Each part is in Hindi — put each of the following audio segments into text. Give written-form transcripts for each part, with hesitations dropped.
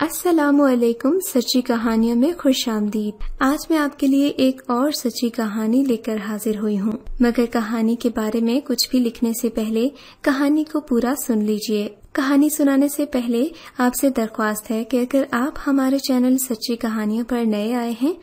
अस्सलामुअलैकुम। सच्ची कहानियों में खुश आमदीद। आज मैं आपके लिए एक और सच्ची कहानी लेकर हाजिर हुई हूँ, मगर कहानी के बारे में कुछ भी लिखने से पहले कहानी को पूरा सुन लीजिए। कहानी सुनाने से पहले आपसे दरख्वास्त है कि अगर आप हमारे चैनल सच्ची कहानियों पर नए आए हैं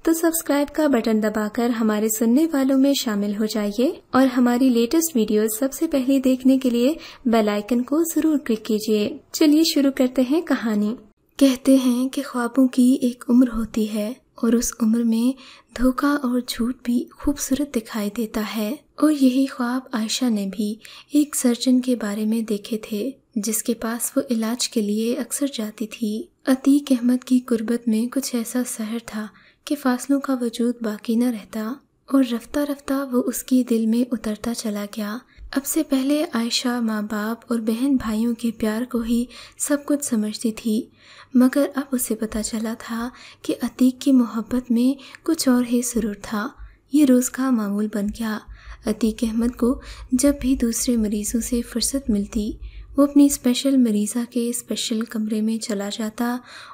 तो सब्सक्राइब का बटन दबाकर हमारे सुनने वालों में शामिल हो जाइए और हमारी लेटेस्ट वीडियोस सबसे पहले देखने के लिए बेल आइकन को जरूर क्लिक कीजिए। चलिए शुरू करते हैं कहानी। कहते हैं कि ख्वाबों की एक उम्र होती है और उस उम्र में धोखा और झूठ भी खूबसूरत दिखाई देता है। और यही ख्वाब आयशा ने भी एक सर्जन के बारे में देखे थे जिसके पास वो इलाज के लिए अक्सर जाती थी। अतीक अहमद की गुर्बत में कुछ ऐसा सहर था कि फासलों का वजूद बाकी न रहता और रफ्ता रफ्ता वो उसकी दिल में उतरता चला गया। अब से पहले आयशा माँ बाप और बहन भाइयों के प्यार को ही सब कुछ समझती थी, मगर अब उसे पता चला था कि अतीक की मोहब्बत में कुछ और ही सुरूर था। ये रोज़ का मामूल बन गया। अतीक अहमद को जब भी दूसरे मरीजों से फुर्सत मिलती वो अपनी स्पेशल मरीज़ा के स्पेशल कमरे में चला जाता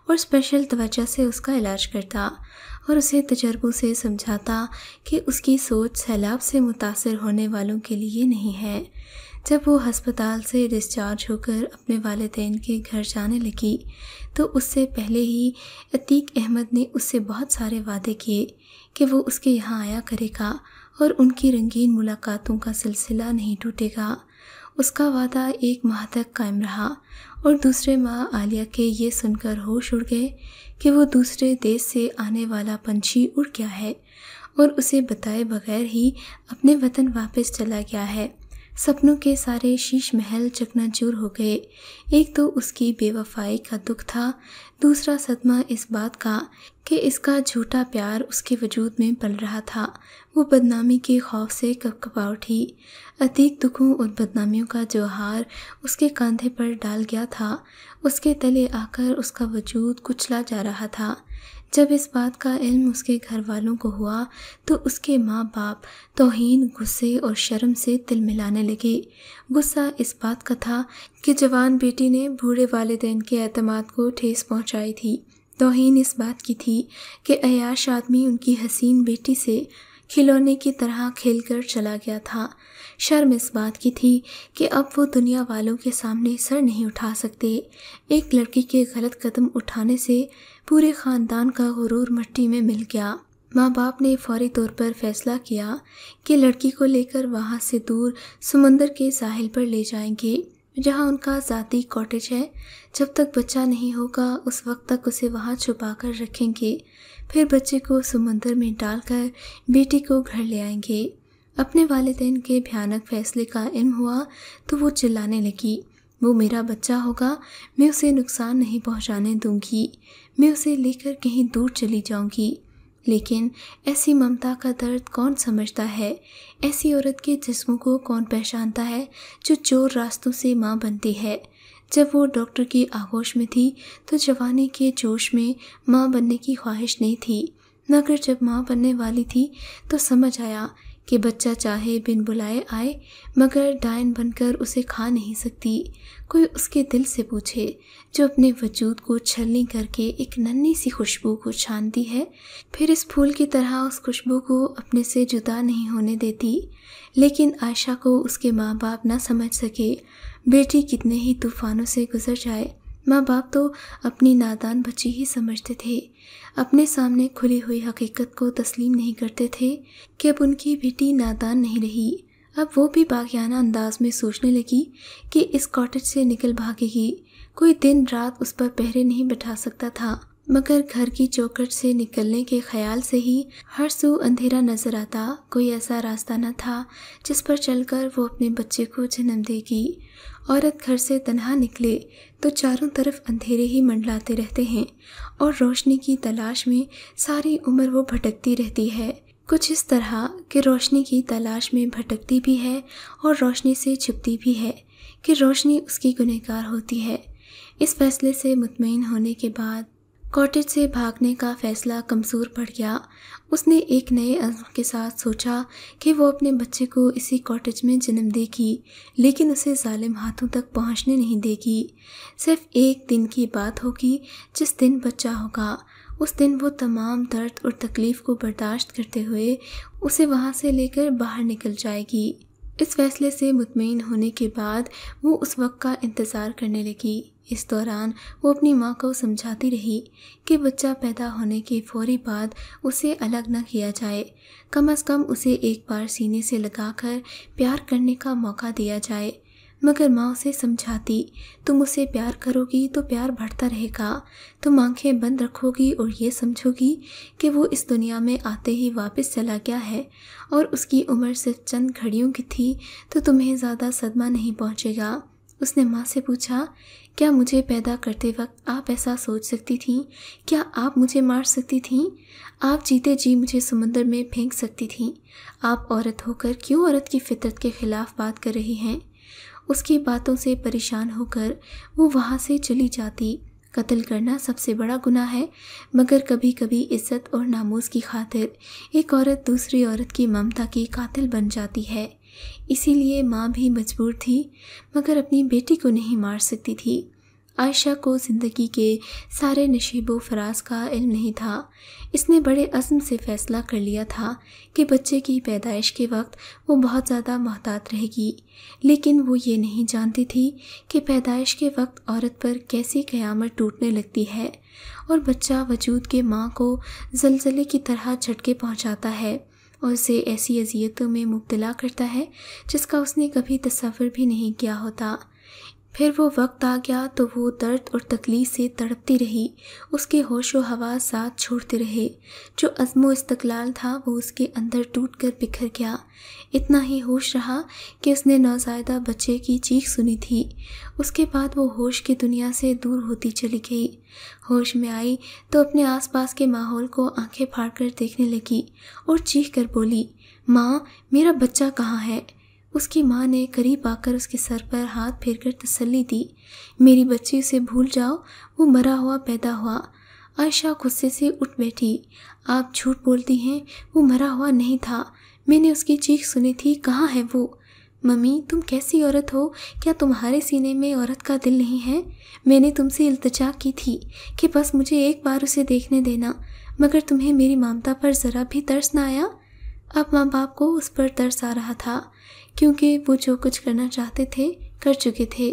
और स्पेशल तवज्जो से उसका इलाज करता और उसे तजर्बों से समझाता कि उसकी सोच सैलाब से मुतासर होने वालों के लिए नहीं है। जब वो अस्पताल से डिस्चार्ज होकर अपने वालिदैन के घर जाने लगी तो उससे पहले ही अतीक अहमद ने उससे बहुत सारे वादे किए कि वो उसके यहाँ आया करेगा और उनकी रंगीन मुलाकातों का सिलसिला नहीं टूटेगा। उसका वादा 1 माह तक कायम रहा और दूसरे माह आलिया के ये सुनकर होश उड़ गए कि वो दूसरे देश से आने वाला पंछी उड़ गया है और उसे बताए बगैर ही अपने वतन वापस चला गया है। सपनों के सारे शीश महल चकनाचूर हो गए। एक तो उसकी बेवफाई का दुख था, दूसरा सदमा इस बात का कि इसका झूठा प्यार उसके वजूद में पल रहा था। वो बदनामी के खौफ से कपकपा उठी। अतीक दुखों और बदनामियों का जो हार उसके कंधे पर डाल गया था उसके तले आकर उसका वजूद कुचला जा रहा था। जब इस बात का इल्म उसके घर वालों को हुआ तो उसके माँ बाप तौहीन, गुस्से और शर्म से तिल मिलाने लगे। गुस्सा इस बात का था कि जवान बेटी ने बूढ़े वालिदैन के एतमाद को ठेस पहुंचाई थी। तौहीन इस बात की थी कि अय्याश आदमी उनकी हसीन बेटी से खिलौने की तरह खेलकर चला गया था। शर्म इस बात की थी कि अब वो दुनिया वालों के सामने सर नहीं उठा सकते। एक लड़की के गलत कदम उठाने से पूरे ख़ानदान का गुरूर मिट्टी में मिल गया। माँ बाप ने फौरी तौर पर फैसला किया कि लड़की को लेकर वहाँ से दूर समंदर के साहिल पर ले जाएंगे जहाँ उनका ज़ाती कॉटेज है। जब तक बच्चा नहीं होगा उस वक्त तक उसे वहाँ छुपा कर रखेंगे, फिर बच्चे को समंदर में डालकर बेटी को घर ले आएंगे। अपने वालिदैन के भयानक फैसले का इल्म हुआ तो वो चिल्लाने लगी, वो मेरा बच्चा होगा, मैं उसे नुकसान नहीं पहुंचाने दूंगी, मैं उसे लेकर कहीं दूर चली जाऊंगी। लेकिन ऐसी ममता का दर्द कौन समझता है? ऐसी औरत के जिस्म को कौन पहचानता है जो चोर रास्तों से माँ बनती है? जब वो डॉक्टर की आगोश में थी तो जवानी के जोश में माँ बनने की ख्वाहिश नहीं थी, मगर जब माँ बनने वाली थी तो समझ आया कि बच्चा चाहे बिन बुलाए आए मगर डायन बनकर उसे खा नहीं सकती। कोई उसके दिल से पूछे जो अपने वजूद को छलनी करके एक नन्ही सी खुशबू को छानती है, फिर इस फूल की तरह उस खुशबू को अपने से जुदा नहीं होने देती। लेकिन आयशा को उसके माँ बाप न समझ सके। बेटी कितने ही तूफानों से गुजर जाए, माँ बाप तो अपनी नादान बच्ची ही समझते थे। अपने सामने खुली हुई हकीकत को तस्लीम नहीं करते थे कि अब उनकी बेटी नादान नहीं रही। अब वो भी बागियाना अंदाज में सोचने लगी कि इस कॉटेज से निकल भागेगी। कोई दिन रात उस पर पहरे नहीं बैठा सकता था, मगर घर की चौखट से निकलने के ख्याल से ही हर सू अंधेरा नजर आता। कोई ऐसा रास्ता न था जिस पर चलकर वो अपने बच्चे को जन्म देगी। औरत घर से तन्हा निकले तो चारों तरफ अंधेरे ही मंडलाते रहते हैं और रोशनी की तलाश में सारी उम्र वो भटकती रहती है। कुछ इस तरह कि रोशनी की तलाश में भटकती भी है और रोशनी से छुपती भी है कि रोशनी उसकी गुनहगार होती है। इस फैसले से मुतमईन होने के बाद कॉटेज से भागने का फैसला कमज़ोर पड़ गया। उसने एक नए अज़्म के साथ सोचा कि वो अपने बच्चे को इसी कॉटेज में जन्म देगी, लेकिन उसे जालिम हाथों तक पहुंचने नहीं देगी। सिर्फ एक दिन की बात होगी, जिस दिन बच्चा होगा उस दिन वो तमाम दर्द और तकलीफ़ को बर्दाश्त करते हुए उसे वहाँ से लेकर बाहर निकल जाएगी। इस फैसले से मुतमईन होने के बाद वो उस वक्त का इंतज़ार करने लगी। इस दौरान वो अपनी माँ को समझाती रही कि बच्चा पैदा होने के फौरी बाद उसे अलग न किया जाए, कम से कम उसे एक बार सीने से लगाकर प्यार करने का मौका दिया जाए। मगर माँ उसे समझाती, तुम उसे प्यार करोगी तो प्यार बढ़ता रहेगा, तुम आंखें बंद रखोगी और ये समझोगी कि वो इस दुनिया में आते ही वापस चला गया है और उसकी उम्र सिर्फ चंद घड़ियों की थी, तो तुम्हें ज़्यादा सदमा नहीं पहुँचेगा। उसने माँ से पूछा, क्या मुझे पैदा करते वक्त आप ऐसा सोच सकती थीं? क्या आप मुझे मार सकती थीं? आप जीते जी मुझे समुद्र में फेंक सकती थीं? आप औरत होकर क्यों औरत की फितरत के ख़िलाफ़ बात कर रही हैं? उसकी बातों से परेशान होकर वो वहाँ से चली जाती। कत्ल करना सबसे बड़ा गुनाह है, मगर कभी कभी इज्जत और नामूस की खातिर एक औरत दूसरी औरत की ममता की कातिल बन जाती है। इसीलिए माँ भी मजबूर थी, मगर अपनी बेटी को नहीं मार सकती थी। आयशा को ज़िंदगी के सारे नशीबो फराज का इल्म नहीं था। इसने बड़े अज़्म से फ़ैसला कर लिया था कि बच्चे की पैदाइश के वक्त वो बहुत ज़्यादा मोहतात रहेगी, लेकिन वो ये नहीं जानती थी कि पैदाइश के वक्त औरत पर कैसी क़यामत टूटने लगती है और बच्चा वजूद के माँ को ज़लज़ले की तरह झटके पहुँचाता है और उसे ऐसी अज़ियतों में मुब्तला करता है जिसका उसने कभी तसव्वुर भी नहीं किया होता। फिर वो वक्त आ गया तो वो दर्द और तकलीफ़ से तड़पती रही, उसके होश व हवास साथ छोड़ते रहे। जो अज़्म व इस्तक़लाल था वो उसके अंदर टूट कर बिखर गया। इतना ही होश रहा कि उसने नौज़ायदा बच्चे की चीख सुनी थी। उसके बाद वो होश की दुनिया से दूर होती चली गई। होश में आई तो अपने आसपास के माहौल को आंखें फाड़ कर देखने लगी और चीख कर बोली, माँ, मेरा बच्चा कहाँ है? उसकी माँ ने करीब आकर उसके सर पर हाथ फेरकर तसल्ली दी, मेरी बच्ची उसे भूल जाओ, वो मरा हुआ पैदा हुआ। आयशा गुस्से से उठ बैठी, आप झूठ बोलती हैं, वो मरा हुआ नहीं था, मैंने उसकी चीख सुनी थी, कहाँ है वो? मम्मी, तुम कैसी औरत हो? क्या तुम्हारे सीने में औरत का दिल नहीं है? मैंने तुमसे इल्तिजा की थी कि बस मुझे एक बार उसे देखने देना, मगर तुम्हें मेरी ममता पर ज़रा भी तरस ना आया। अब माँ बाप को उस पर तरस आ रहा था, क्योंकि वो जो कुछ करना चाहते थे कर चुके थे।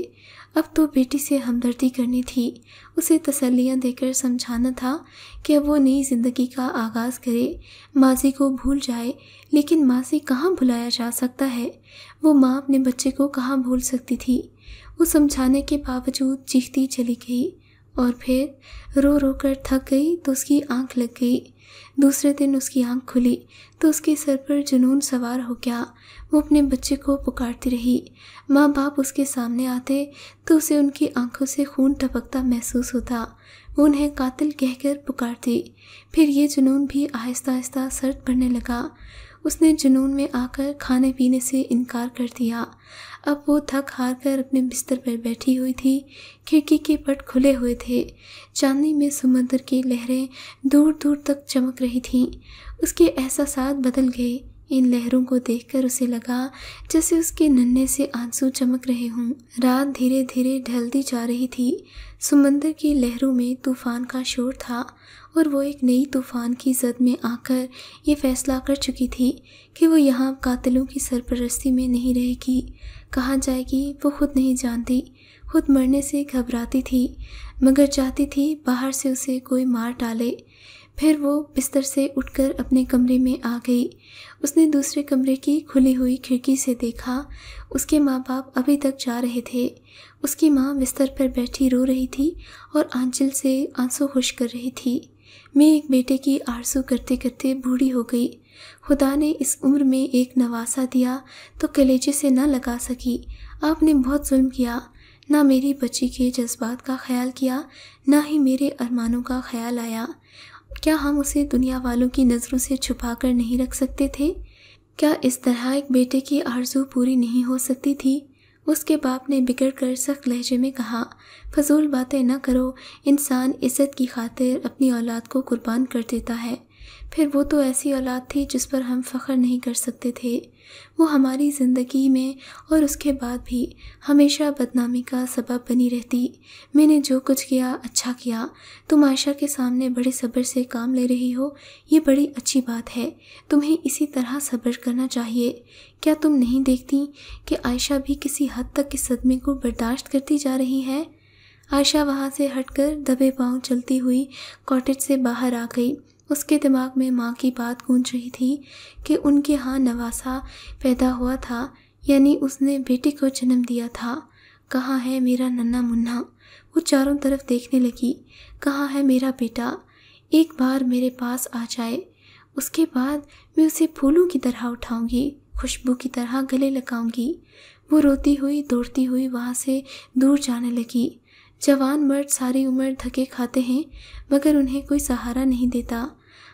अब तो बेटी से हमदर्दी करनी थी, उसे तसल्लियाँ देकर समझाना था कि अब वो नई ज़िंदगी का आगाज़ करे, माजी को भूल जाए। लेकिन माजी कहाँ भुलाया जा सकता है? वो माँ अपने बच्चे को कहाँ भूल सकती थी? वो समझाने के बावजूद चीखती चली गई और फिर रो रो कर थक गई तो उसकी आँख लग गई। दूसरे दिन उसकी आँख खुली तो उसके सर पर जुनून सवार हो गया। वो अपने बच्चे को पुकारती रही। माँ बाप उसके सामने आते तो उसे उनकी आंखों से खून टपकता महसूस होता। वो उन्हें कातिल कहकर पुकारती। फिर ये जुनून भी आहिस्ता आहिस्ता सर्द पड़ने लगा। उसने जुनून में आकर खाने पीने से इनकार कर दिया। अब वो थक हार कर अपने बिस्तर पर बैठी हुई थी। खिड़की के पट खुले हुए थे। चांदनी में समुद्र की लहरें दूर दूर तक चमक रही थीं। उसके एहसासात बदल गए। इन लहरों को देखकर उसे लगा जैसे उसके नन्हे से आंसू चमक रहे हों। रात धीरे धीरे ढलती जा रही थी। समुद्र की लहरों में तूफान का शोर था और वो एक नई तूफान की जद में आकर ये फैसला कर चुकी थी कि वो यहाँ कातिलों की सरपरस्ती में नहीं रहेगी। कहाँ जाएगी वो खुद नहीं जानती। खुद मरने से घबराती थी, मगर चाहती थी बाहर से उसे कोई मार डाले। फिर वो बिस्तर से उठकर अपने कमरे में आ गई। उसने दूसरे कमरे की खुली हुई खिड़की से देखा। उसके माँ बाप अभी तक जा रहे थे। उसकी माँ बिस्तर पर बैठी रो रही थी और आंचल से आंसू खुश कर रही थी। मैं एक बेटे की आरज़ू करते करते बूढ़ी हो गई। खुदा ने इस उम्र में एक नवासा दिया तो कलेजे से न लगा सकी। आपने बहुत जुल्म किया। ना मेरी बच्ची के जज्बात का ख्याल किया, ना ही मेरे अरमानों का ख्याल आया। क्या हम उसे दुनिया वालों की नज़रों से छुपा कर नहीं रख सकते थे? क्या इस तरह एक बेटे की आरज़ू पूरी नहीं हो सकती थी? उसके बाप ने बिगड़ कर सख्त लहजे में कहा, फजूल बातें न करो, इंसान इज्जत की खातिर अपनी औलाद को कुर्बान कर देता है। फिर वो तो ऐसी औलाद थी जिस पर हम फ़ख्र नहीं कर सकते थे। वो हमारी ज़िंदगी में और उसके बाद भी हमेशा बदनामी का सबब बनी रहती। मैंने जो कुछ किया अच्छा किया। तुम आयशा के सामने बड़े सब्र से काम ले रही हो, ये बड़ी अच्छी बात है। तुम्हें इसी तरह सब्र करना चाहिए। क्या तुम नहीं देखती कि आयशा भी किसी हद तक इस सदमे को बर्दाश्त करती जा रही है? आयशा वहाँ से हटकर दबे पाँव चलती हुई कॉटेज से बाहर आ गई। उसके दिमाग में माँ की बात गूंज रही थी कि उनके यहाँ नवासा पैदा हुआ था, यानी उसने बेटे को जन्म दिया था। कहाँ है मेरा नन्हा मुन्ना? वो चारों तरफ देखने लगी। कहाँ है मेरा बेटा? एक बार मेरे पास आ जाए, उसके बाद मैं उसे फूलों की तरह उठाऊंगी, खुशबू की तरह गले लगाऊंगी। वो रोती हुई दौड़ती हुई वहाँ से दूर जाने लगी। जवान मर्द सारी उम्र धक्के खाते हैं मगर उन्हें कोई सहारा नहीं देता।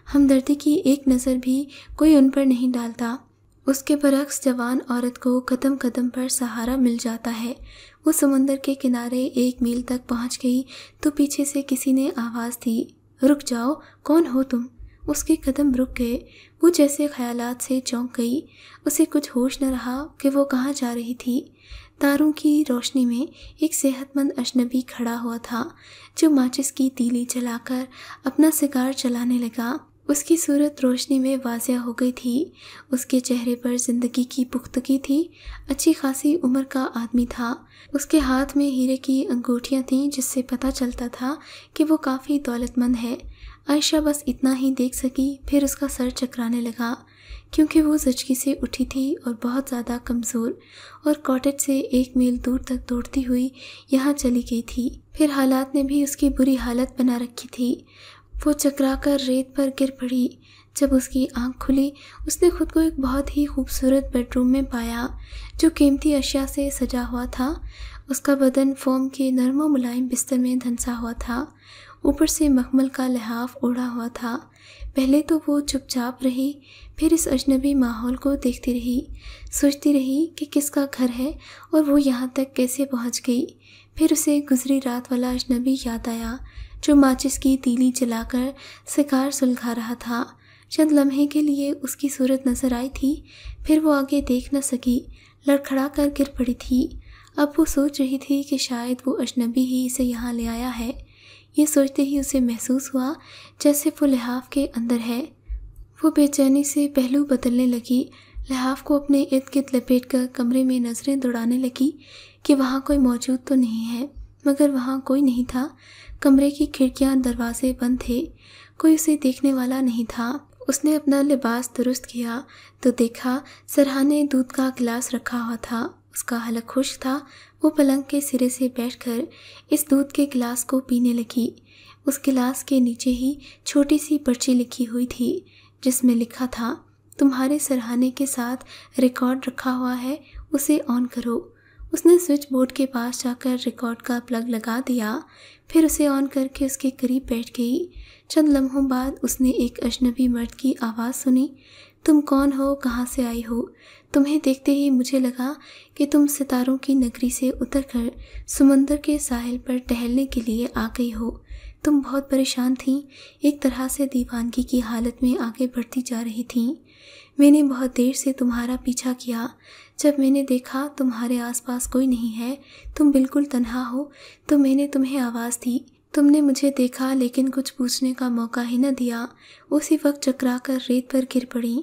हमदर्दी की एक नज़र भी कोई उन पर नहीं डालता। उसके बरक्स जवान औरत को कदम कदम पर सहारा मिल जाता है। वो समुंदर के किनारे 1 मील तक पहुंच गई तो पीछे से किसी ने आवाज़ दी, रुक जाओ, कौन हो तुम? उसके कदम रुक गए। वो जैसे ख्यालात से चौंक गई। उसे कुछ होश न रहा कि वो कहाँ जा रही थी। तारों की रोशनी में एक सेहतमंद अजनबी खड़ा हुआ था जो माचिस की तीली जलाकर अपना सिगार चलाने लगा। उसकी सूरत रोशनी में वाज़िया हो गई थी। उसके चेहरे पर जिंदगी की पुख्तगी थी। अच्छी खासी उम्र का आदमी था। उसके हाथ में हीरे की अंगूठियां थीं जिससे पता चलता था कि वो काफ़ी दौलतमंद है। आयशा बस इतना ही देख सकी, फिर उसका सर चकराने लगा क्योंकि वो ज़चकी से उठी थी और बहुत ज़्यादा कमज़ोर, और कॉटेज से 1 मील दूर तक दौड़ती हुई यहाँ चली गई थी। फिर हालात ने भी उसकी बुरी हालत बना रखी थी। वो चकराकर रेत पर गिर पड़ी। जब उसकी आंख खुली उसने खुद को एक बहुत ही खूबसूरत बेडरूम में पाया जो कीमती अशिया से सजा हुआ था। उसका बदन फोम के नरम और मुलायम बिस्तर में धंसा हुआ था। ऊपर से मखमल का लिहाफ ओढ़ा हुआ था। पहले तो वो चुपचाप रही, फिर इस अजनबी माहौल को देखती रही, सोचती रही कि किसका घर है और वो यहाँ तक कैसे पहुँच गई। फिर उसे गुजरी रात वाला अजनबी याद आया जो माचिस की तीली जलाकर सिगार सुलगा रहा था। चंद लम्हे के लिए उसकी सूरत नजर आई थी, फिर वो आगे देख न सकी, लड़खड़ा कर गिर पड़ी थी। अब वो सोच रही थी कि शायद वो अजनबी ही इसे यहाँ ले आया है। ये सोचते ही उसे महसूस हुआ जैसे वो लिहाफ के अंदर है। वो बेचैनी से पहलू बदलने लगी। लिहाफ को अपने इर्द गिर्द लपेट कर कमरे में नज़रें दौड़ाने लगी कि वहाँ कोई मौजूद तो नहीं है, मगर वहाँ कोई नहीं था। कमरे की खिड़कियाँ दरवाजे बंद थे। कोई उसे देखने वाला नहीं था। उसने अपना लिबास दुरुस्त किया तो देखा सरहाने दूध का गिलास रखा हुआ था। उसका हलक खुश्क था। वो पलंग के सिरे से बैठकर इस दूध के गिलास को पीने लगी। उस गिलास के नीचे ही छोटी सी पर्ची लिखी हुई थी जिसमें लिखा था, तुम्हारे सरहाने के साथ रिकॉर्ड रखा हुआ है, उसे ऑन करो। उसने स्विच बोर्ड के पास जाकर रिकॉर्ड का प्लग लगा दिया, फिर उसे ऑन करके उसके करीब बैठ गई। चंद लम्हों बाद उसने एक अजनबी मर्द की आवाज़ सुनी, तुम कौन हो, कहाँ से आई हो? तुम्हें देखते ही मुझे लगा कि तुम सितारों की नगरी से उतरकर समुंदर के साहिल पर टहलने के लिए आ गई हो। तुम बहुत परेशान थीं, एक तरह से दीवानगी की हालत में आगे बढ़ती जा रही थीं। मैंने बहुत देर से तुम्हारा पीछा किया। जब मैंने देखा तुम्हारे आसपास कोई नहीं है, तुम बिल्कुल तन्हा हो, तो मैंने तुम्हें आवाज़ दी। तुमने मुझे देखा लेकिन कुछ पूछने का मौका ही न दिया। उसी वक्त चकरा कर रेत पर गिर पड़ी।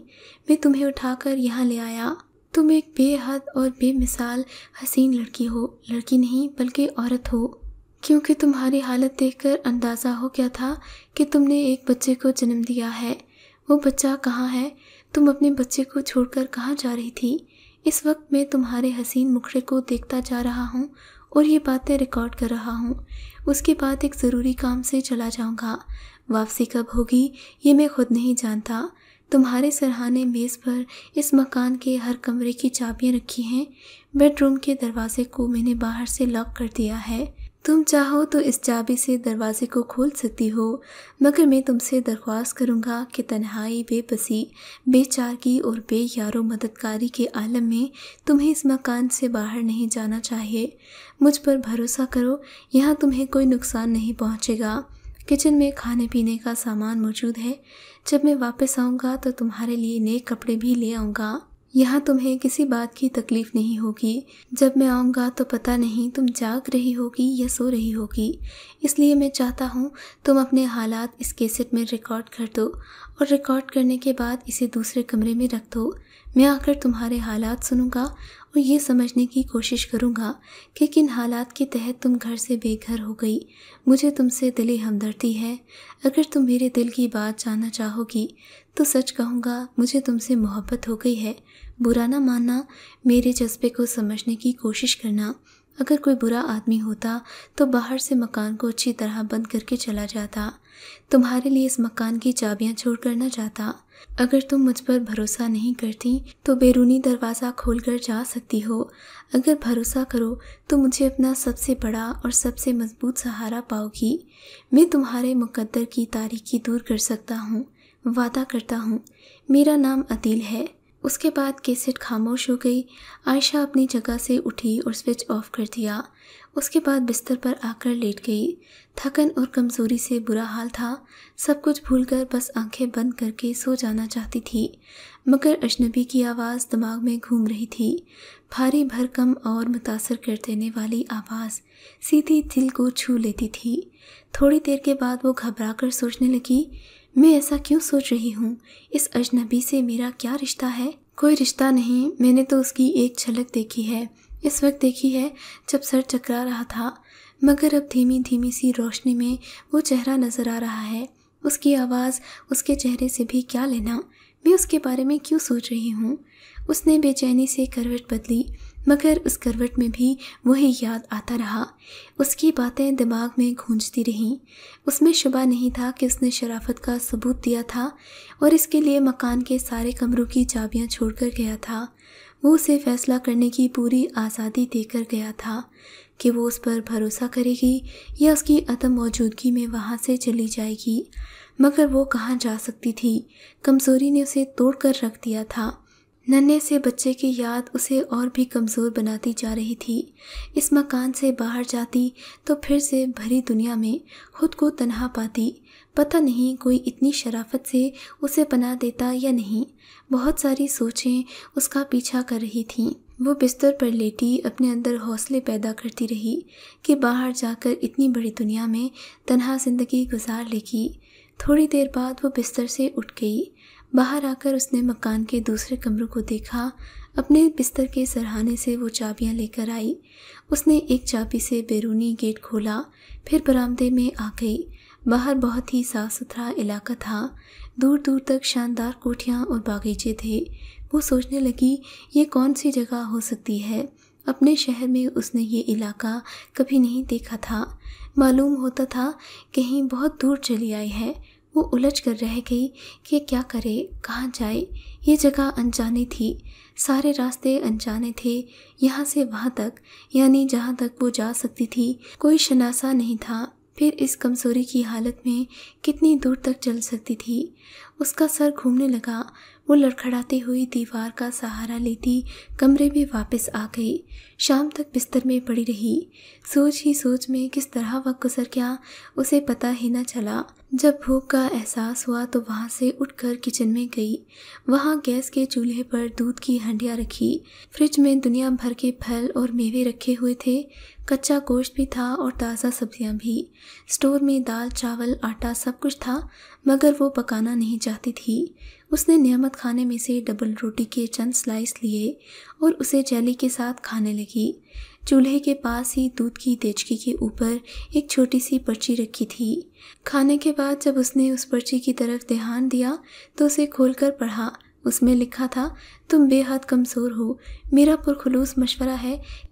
मैं तुम्हें उठाकर यहाँ ले आया। तुम एक बेहद और बेमिसाल हसीन लड़की हो। लड़की नहीं बल्कि औरत हो, क्योंकि तुम्हारी हालत देखकर अंदाज़ा हो गया था कि तुमने एक बच्चे को जन्म दिया है। वो बच्चा कहाँ है? तुम अपने बच्चे को छोड़कर कहाँ जा रही थी? इस वक्त मैं तुम्हारे हसीन मुखड़े को देखता जा रहा हूँ और ये बातें रिकॉर्ड कर रहा हूँ। उसके बाद एक ज़रूरी काम से चला जाऊँगा। वापसी कब होगी ये मैं खुद नहीं जानता। तुम्हारे सरहाने मेज़ पर इस मकान के हर कमरे की चाबियाँ रखी हैं। बेडरूम के दरवाजे को मैंने बाहर से लॉक कर दिया है। तुम चाहो तो इस चाबी से दरवाजे को खोल सकती हो, मगर मैं तुमसे दरख्वास्त करूंगा कि तन्हाई, बेबसी, बेचारगी और बेयारो मददगारी के आलम में तुम्हें इस मकान से बाहर नहीं जाना चाहिए। मुझ पर भरोसा करो, यहाँ तुम्हें कोई नुकसान नहीं पहुँचेगा। किचन में खाने पीने का सामान मौजूद है। जब मैं वापस आऊँगा तो तुम्हारे लिए नए कपड़े भी ले आऊँगा। यहाँ तुम्हें किसी बात की तकलीफ नहीं होगी। जब मैं आऊँगा तो पता नहीं तुम जाग रही होगी या सो रही होगी, इसलिए मैं चाहता हूँ तुम अपने हालात इस कैसेट में रिकॉर्ड कर दो और रिकॉर्ड करने के बाद इसे दूसरे कमरे में रख दो। मैं आकर तुम्हारे हालात सुनूंगा और ये समझने की कोशिश करूंगा कि किन हालात के तहत तुम घर से बेघर हो गई। मुझे तुमसे दिली हमदर्दी है। अगर तुम मेरे दिल की बात जानना चाहोगी तो सच कहूँगा, मुझे तुमसे मोहब्बत हो गई है। बुरा ना मानना, मेरे जज्बे को समझने की कोशिश करना। अगर कोई बुरा आदमी होता तो बाहर से मकान को अच्छी तरह बंद करके चला जाता। तुम्हारे लिए इस मकान की चाबियां छोड़कर न जाता। अगर तुम मुझ पर भरोसा नहीं करती तो बैरूनी दरवाज़ा खोलकर जा सकती हो। अगर भरोसा करो तो मुझे अपना सबसे बड़ा और सबसे मजबूत सहारा पाओगी। मैं तुम्हारे मुकद्दर की तारीकी दूर कर सकता हूँ, वादा करता हूँ। मेरा नाम अदील है। उसके बाद कैसेट खामोश हो गई। आयशा अपनी जगह से उठी और स्विच ऑफ कर दिया। उसके बाद बिस्तर पर आकर लेट गई। थकन और कमज़ोरी से बुरा हाल था। सब कुछ भूलकर बस आंखें बंद करके सो जाना चाहती थी, मगर अजनबी की आवाज़ दिमाग में घूम रही थी। भारी भरकम और मुतासर कर देने वाली आवाज़ सीधी दिल को छू लेती थी। थोड़ी देर के बाद वो घबराकर सोचने लगी, मैं ऐसा क्यों सोच रही हूँ? इस अजनबी से मेरा क्या रिश्ता है? कोई रिश्ता नहीं, मैंने तो उसकी एक झलक देखी है। इस वक्त देखी है जब सर चकरा रहा था, मगर अब धीमी धीमी सी रोशनी में वो चेहरा नज़र आ रहा है। उसकी आवाज़, उसके चेहरे से भी क्या लेना? मैं उसके बारे में क्यों सोच रही हूँ? उसने बेचैनी से करवट बदली, मगर उस करवट में भी वही याद आता रहा। उसकी बातें दिमाग में गूंजती रहीं। उसमें शुबा नहीं था कि उसने शराफत का सबूत दिया था और इसके लिए मकान के सारे कमरों की चाबियां छोड़कर गया था। वो उसे फैसला करने की पूरी आज़ादी देकर गया था कि वो उस पर भरोसा करेगी या उसकी अदम मौजूदगी में वहाँ से चली जाएगी। मगर वो कहाँ जा सकती थी? कमज़ोरी ने उसे तोड़ कर रख दिया था। नन्हे से बच्चे की याद उसे और भी कमज़ोर बनाती जा रही थी। इस मकान से बाहर जाती तो फिर से भरी दुनिया में खुद को तन्हा पाती। पता नहीं कोई इतनी शराफत से उसे पनाह देता या नहीं। बहुत सारी सोचें उसका पीछा कर रही थीं। वो बिस्तर पर लेटी अपने अंदर हौसले पैदा करती रही कि बाहर जाकर इतनी बड़ी दुनिया में तन्हा ज़िंदगी गुजार लेगी। थोड़ी देर बाद वो बिस्तर से उठ गई। बाहर आकर उसने मकान के दूसरे कमरों को देखा। अपने बिस्तर के सरहाने से वो चाबियां लेकर आई। उसने एक चाबी से बैरूनी गेट खोला, फिर बरामदे में आ गई। बाहर बहुत ही साफ सुथरा इलाका था। दूर दूर तक शानदार कोठियाँ और बागीचे थे। वो सोचने लगी, ये कौन सी जगह हो सकती है? अपने शहर में उसने ये इलाका कभी नहीं देखा था। मालूम होता था कहीं बहुत दूर चली आई है। वो उलझ कर रह गई कि क्या करे, कहाँ जाए। ये जगह अनजानी थी, सारे रास्ते अनजाने थे। यहाँ से वहाँ तक, यानी जहाँ तक वो जा सकती थी, कोई शनासा नहीं था। फिर इस कमज़ोरी की हालत में कितनी दूर तक चल सकती थी? उसका सर घूमने लगा। वो लड़खड़ाती हुई दीवार का सहारा लेती कमरे में वापस आ गई। शाम तक बिस्तर में पड़ी रही। सोच ही सोच में किस तरह वक्त गुजर गया उसे पता ही न चला। जब भूख का एहसास हुआ तो वहाँ से उठकर किचन में गई। वहाँ गैस के चूल्हे पर दूध की हंडिया रखी। फ्रिज में दुनिया भर के फल और मेवे रखे हुए थे। कच्चा गोश्त भी था और ताज़ा सब्जियां भी। स्टोर में दाल, चावल, आटा सब कुछ था, मगर वो पकाना नहीं चाहती थी। उसने नियामत खाने में से डबल रोटी के चंद स्लाइस लिए और उसे जेली के साथ खाने लगी। चूल्हे के पास ही दूध की देचकी के ऊपर एक छोटी सी पर्ची रखी थी। खाने के बाद जब उसने उस पर्ची की तरफ ध्यान दिया तो उसे खोलकर पढ़ा। उसमें लिखा था, तुम बेहद कमज़ोर हो।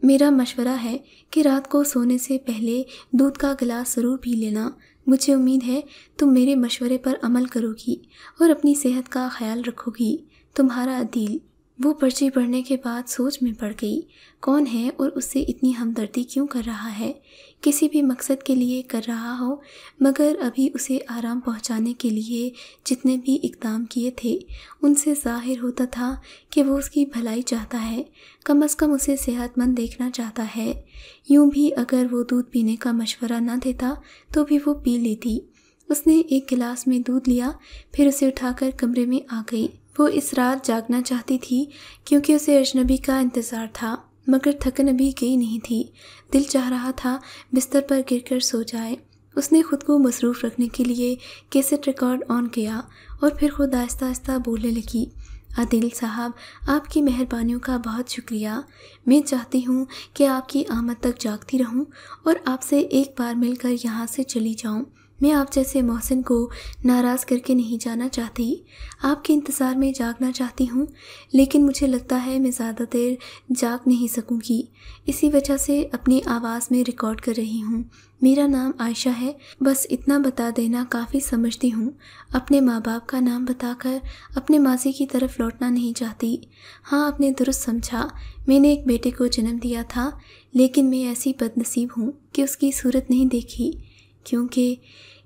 मेरा मशवरा है कि रात को सोने से पहले दूध का गिलास ज़रूर पी लेना। मुझे उम्मीद है तुम मेरे मशवरे पर अमल करोगी और अपनी सेहत का ख्याल रखोगी। तुम्हारा अदील। वो पर्ची पढ़ने के बाद सोच में पड़ गई। कौन है और उससे इतनी हमदर्दी क्यों कर रहा है? किसी भी मकसद के लिए कर रहा हो, मगर अभी उसे आराम पहुंचाने के लिए जितने भी इक़दाम किए थे उनसे ज़ाहिर होता था कि वो उसकी भलाई चाहता है, कम से कम उसे सेहतमंद देखना चाहता है। यूं भी अगर वो दूध पीने का मशवरा न देता तो भी वो पी लेती। उसने एक गिलास में दूध लिया, फिर उसे उठाकर कमरे में आ गई। वो इस रात जागना चाहती थी क्योंकि उसे अजनबी का इंतज़ार था, मगर थकन अभी गई नहीं थी। दिल चाह रहा था बिस्तर पर गिरकर सो जाए। उसने खुद को मसरूफ़ रखने के लिए कैसेट रिकॉर्ड ऑन किया और फिर खुद आहिस्ता आहिस्ता बोलने लगी। आदिल साहब, आपकी मेहरबानियों का बहुत शुक्रिया। मैं चाहती हूँ कि आपकी आमद तक जागती रहूँ और आपसे एक बार मिलकर यहाँ से चली जाऊँ। मैं आप जैसे मोहसिन को नाराज़ करके नहीं जाना चाहती। आपके इंतज़ार में जागना चाहती हूँ, लेकिन मुझे लगता है मैं ज़्यादा देर जाग नहीं सकूँगी। इसी वजह से अपनी आवाज़ में रिकॉर्ड कर रही हूँ। मेरा नाम आयशा है, बस इतना बता देना काफ़ी समझती हूँ। अपने माँ बाप का नाम बताकर अपने माजी की तरफ लौटना नहीं चाहती। हाँ, आपने दुरुस्त समझा, मैंने एक बेटे को जन्म दिया था, लेकिन मैं ऐसी बदनसीब हूँ कि उसकी सूरत नहीं देखी,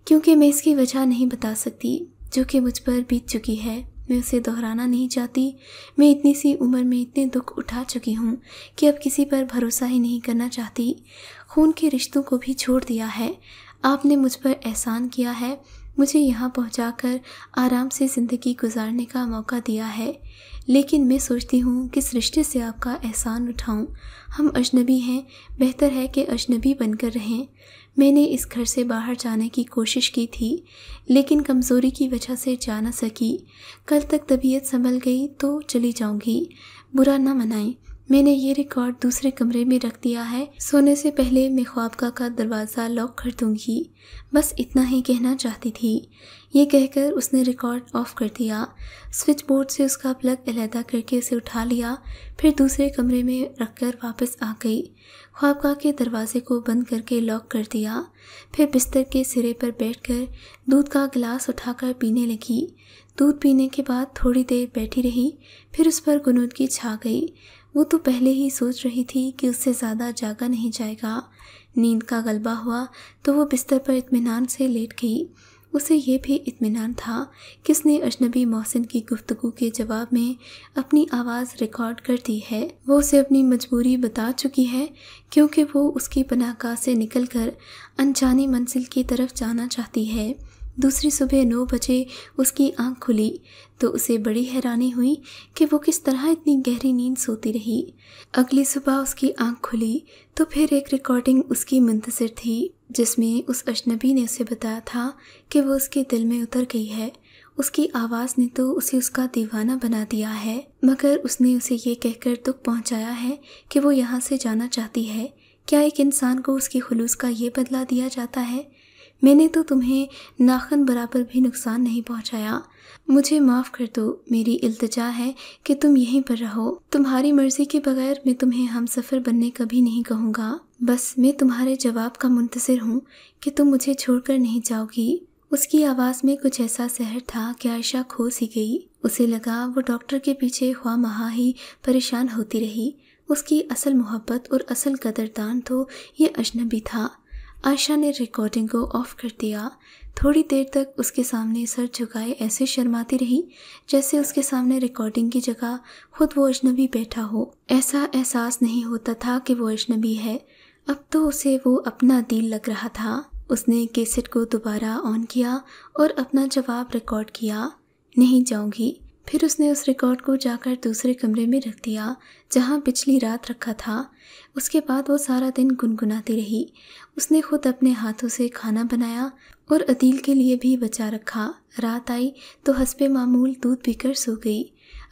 क्योंकि मैं इसकी वजह नहीं बता सकती जो कि मुझ पर बीत चुकी है। मैं उसे दोहराना नहीं चाहती। मैं इतनी सी उम्र में इतने दुख उठा चुकी हूँ कि अब किसी पर भरोसा ही नहीं करना चाहती। खून के रिश्तों को भी छोड़ दिया है। आपने मुझ पर एहसान किया है, मुझे यहाँ पहुँचाकर आराम से ज़िंदगी गुजारने का मौका दिया है, लेकिन मैं सोचती हूँ किस रिश्ते से आपका एहसान उठाऊँ। हम अजनबी हैं, बेहतर है कि अजनबी बनकर रहें। मैंने इस घर से बाहर जाने की कोशिश की थी, लेकिन कमज़ोरी की वजह से जा न सकी। कल तक तबीयत संभल गई तो चली जाऊंगी। बुरा न मनाएं, मैंने ये रिकॉर्ड दूसरे कमरे में रख दिया है। सोने से पहले मैं ख्वाबगाह का दरवाज़ा लॉक कर दूंगी। बस इतना ही कहना चाहती थी। ये कहकर उसने रिकॉर्ड ऑफ कर दिया। स्विच बोर्ड से उसका प्लग अलहदा करके उसे उठा लिया, फिर दूसरे कमरे में रखकर वापस आ गई। ख्वाबगाह के दरवाजे को बंद करके लॉक कर दिया। फिर बिस्तर के सिरे पर बैठकर दूध का गिलास उठाकर पीने लगी। दूध पीने के बाद थोड़ी देर बैठी रही, फिर उस पर गुनूदगी छा गई। वो तो पहले ही सोच रही थी कि उससे ज़्यादा जागा नहीं जाएगा। नींद का गलबा हुआ तो वो बिस्तर पर इत्मीनान से लेट गई। उसे ये भी इत्मीनान था कि उसने अजनबी मोहसिन की गुफ्तगू के जवाब में अपनी आवाज़ रिकॉर्ड कर दी है। वो उसे अपनी मजबूरी बता चुकी है, क्योंकि वो उसकी पनाहगाह से निकलकर अनजानी मंजिल की तरफ जाना चाहती है। दूसरी सुबह 9 बजे उसकी आंख खुली तो उसे बड़ी हैरानी हुई कि वो किस तरह इतनी गहरी नींद सोती रही। अगली सुबह उसकी आंख खुली तो फिर एक रिकॉर्डिंग उसकी मुंतज़िर थी, जिसमें उस अजनबी ने उसे बताया था कि वो उसके दिल में उतर गई है। उसकी आवाज़ ने तो उसे उसका दीवाना बना दिया है, मगर उसने उसे ये कहकर दुख पहुंचाया है कि वो यहाँ से जाना चाहती है। क्या एक इंसान को उसकी खुलूस का ये बदला दिया जाता है? मैंने तो तुम्हें नाखन बराबर भी नुकसान नहीं पहुंचाया। मुझे माफ़ कर दो। मेरी इल्तिजा है कि तुम यहीं पर रहो। तुम्हारी मर्ज़ी के बगैर मैं तुम्हें हमसफ़र बनने कभी नहीं कहूँगा। बस मैं तुम्हारे जवाब का मुंतज़िर हूँ कि तुम मुझे छोड़कर नहीं जाओगी। उसकी आवाज़ में कुछ ऐसा सहर था कि आयशा खो सी गई। उसे लगा वो डॉक्टर के पीछे ख्वाह ही परेशान होती रही। उसकी असल मोहब्बत और असल कदरदान तो ये अजनबी था। आयशा ने रिकॉर्डिंग को ऑफ कर दिया। थोड़ी देर तक उसके सामने सर झुकाए ऐसे शर्माती रही जैसे उसके सामने रिकॉर्डिंग की जगह खुद वो अजनबी बैठा हो। ऐसा एहसास नहीं होता था कि वो अजनबी है। अब तो उसे वो अपना दिल लग रहा था। उसने कैसेट को दोबारा ऑन किया और अपना जवाब रिकॉर्ड किया, नहीं जाऊंगी। फिर उसने उस रिकॉर्ड को जाकर दूसरे कमरे में रख दिया जहां पिछली रात रखा था। उसके बाद वो सारा दिन गुनगुनाती रही। उसने खुद अपने हाथों से खाना बनाया और अदील के लिए भी बचा रखा। रात आई तो हस्बे मामूल दूध पीकर सो गई।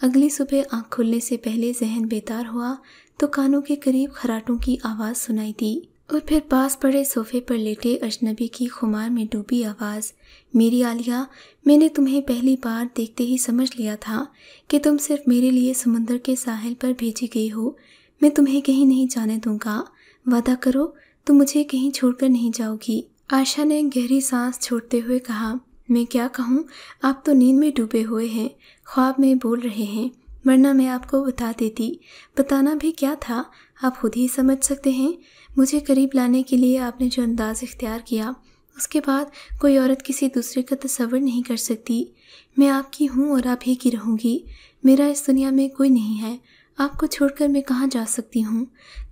अगली सुबह आँख खुलने से पहले जहन बेतार हुआ तो कानों के करीब खराटों की आवाज़ सुनाई दी और फिर पास पड़े सोफे पर लेटे अजनबी की खुमार में डूबी आवाज़, मेरी आलिया, मैंने तुम्हें पहली बार देखते ही समझ लिया था कि तुम सिर्फ मेरे लिए समुंदर के साहिल पर भेजी गई हो। मैं तुम्हें कहीं नहीं जाने दूंगा। वादा करो, तुम मुझे कहीं छोड़कर नहीं जाओगी। आयशा ने गहरी सांस छोड़ते हुए कहा, मैं क्या कहूँ, आप तो नींद में डूबे हुए हैं, ख्वाब में बोल रहे हैं। वरना मैं आपको बता देती। बताना भी क्या था, आप खुद ही समझ सकते हैं। मुझे करीब लाने के लिए आपने जो अंदाज इख्तियार किया, उसके बाद कोई औरत किसी दूसरे का तसव्वुर नहीं कर सकती। मैं आपकी हूँ और आप ही की रहूँगी। मेरा इस दुनिया में कोई नहीं है। आपको छोड़कर मैं कहाँ जा सकती हूँ।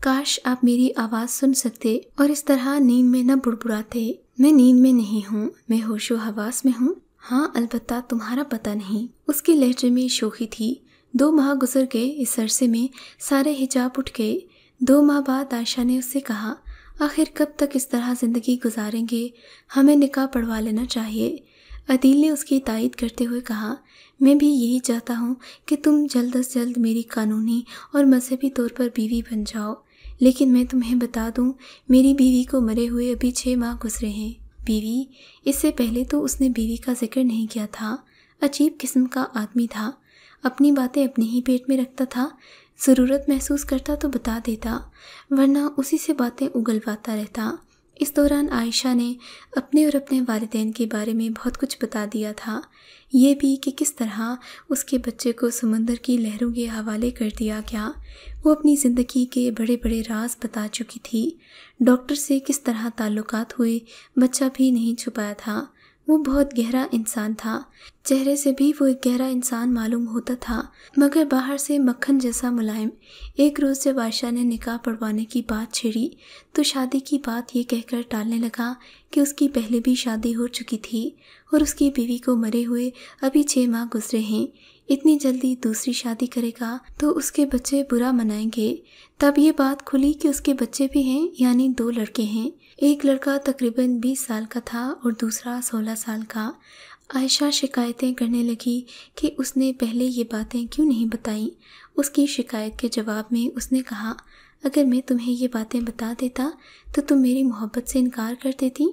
काश आप मेरी आवाज़ सुन सकते और इस तरह नींद में न बुड़बुड़ाते। मैं नींद में नहीं हूँ, मैं होशो हवास में हूँ। हाँ, अलबत्ता तुम्हारा पता नहीं। उसके लहजे में शोखी थी। 2 माह गुजर गए, इस अरसे में सारे हिजाब उठ गए। 2 माह बाद आयशा ने उससे कहा, आखिर कब तक इस तरह ज़िंदगी गुजारेंगे, हमें निकाह पढ़वा लेना चाहिए। अदील ने उसकी तायद करते हुए कहा, मैं भी यही चाहता हूँ कि तुम जल्द से जल्द मेरी कानूनी और मजहबी तौर पर बीवी बन जाओ। लेकिन मैं तुम्हें बता दूँ, मेरी बीवी को मरे हुए अभी 6 माह गुजरे हैं। बीवी? इससे पहले तो उसने बीवी का जिक्र नहीं किया था। अजीब किस्म का आदमी था, अपनी बातें अपने ही पेट में रखता था। ज़रूरत महसूस करता तो बता देता, वरना उसी से बातें उगलवाता रहता। इस दौरान आयशा ने अपने और अपने वालिदैन के बारे में बहुत कुछ बता दिया था। ये भी कि किस तरह उसके बच्चे को समंदर की लहरों के हवाले कर दिया गया। वो अपनी ज़िंदगी के बड़े बड़े राज बता चुकी थी। डॉक्टर से किस तरह ताल्लुकात हुए, बच्चा भी नहीं छुपाया था। वो बहुत गहरा इंसान था। चेहरे से भी वो एक गहरा इंसान मालूम होता था, मगर बाहर से मक्खन जैसा मुलायम। एक रोज़ जब आयशा ने निकाह पढ़वाने की बात छेड़ी तो शादी की बात ये कहकर टालने लगा कि उसकी पहले भी शादी हो चुकी थी और उसकी बीवी को मरे हुए अभी 6 माह गुजरे हैं। इतनी जल्दी दूसरी शादी करेगा तो उसके बच्चे बुरा मनाएंगे। तब ये बात खुली कि उसके बच्चे भी हैं, यानी 2 लड़के हैं। एक लड़का तकरीबन 20 साल का था और दूसरा 16 साल का। आयशा शिकायतें करने लगी कि उसने पहले ये बातें क्यों नहीं बताई। उसकी शिकायत के जवाब में उसने कहा, अगर मैं तुम्हें ये बातें बता देता तो तुम मेरी मोहब्बत से इनकार कर देती।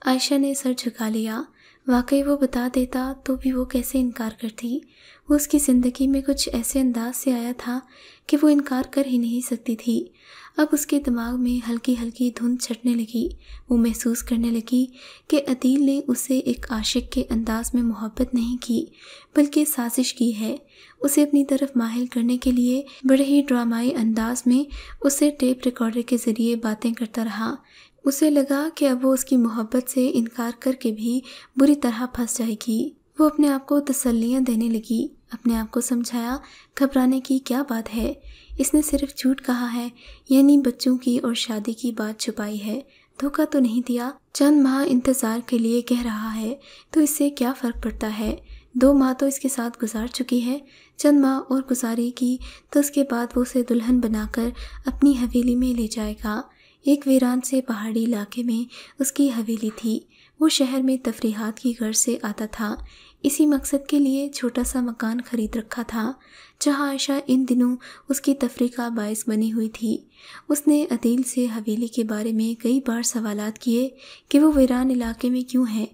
आयशा ने सर झुका लिया। वाकई वो बता देता तो भी वो कैसे इनकार करती। वो उसकी ज़िंदगी में कुछ ऐसे अंदाज से आया था कि वो इनकार कर ही नहीं सकती थी। अब उसके दिमाग में हल्की हल्की धुंध छटने लगी। वो महसूस करने लगी कि अदील ने उसे एक आशिक के अंदाज में मोहब्बत नहीं की, बल्कि साजिश की है। उसे अपनी तरफ माहिल करने के लिए बड़े ही ड्रामाई अंदाज में उसे टेप रिकॉर्डर के ज़रिए बातें करता रहा। उसे लगा कि अब वो उसकी मोहब्बत से इनकार करके भी बुरी तरह फंस जाएगी। वो अपने आप को तसल्लियाँ देने लगी, अपने आप को समझाया, घबराने की क्या बात है। इसने सिर्फ झूठ कहा है, यानी बच्चों की और शादी की बात छुपाई है, धोखा तो नहीं दिया। चंद माह इंतज़ार के लिए कह रहा है तो इससे क्या फ़र्क पड़ता है। 2 माह तो इसके साथ गुजार चुकी है, चंद माह और गुजारेगी तो उसके बाद वो उसे दुल्हन बनाकर अपनी हवेली में ले जाएगा। एक वीरान से पहाड़ी इलाके में उसकी हवेली थी। वो शहर में तफरीहात की गर्ज से आता था। इसी मकसद के लिए छोटा सा मकान खरीद रखा था, जहां आयशा इन दिनों उसकी तफरीह का बायस बनी हुई थी। उसने अदील से हवेली के बारे में कई बार सवालात किए कि वो वीरान इलाके में क्यों है,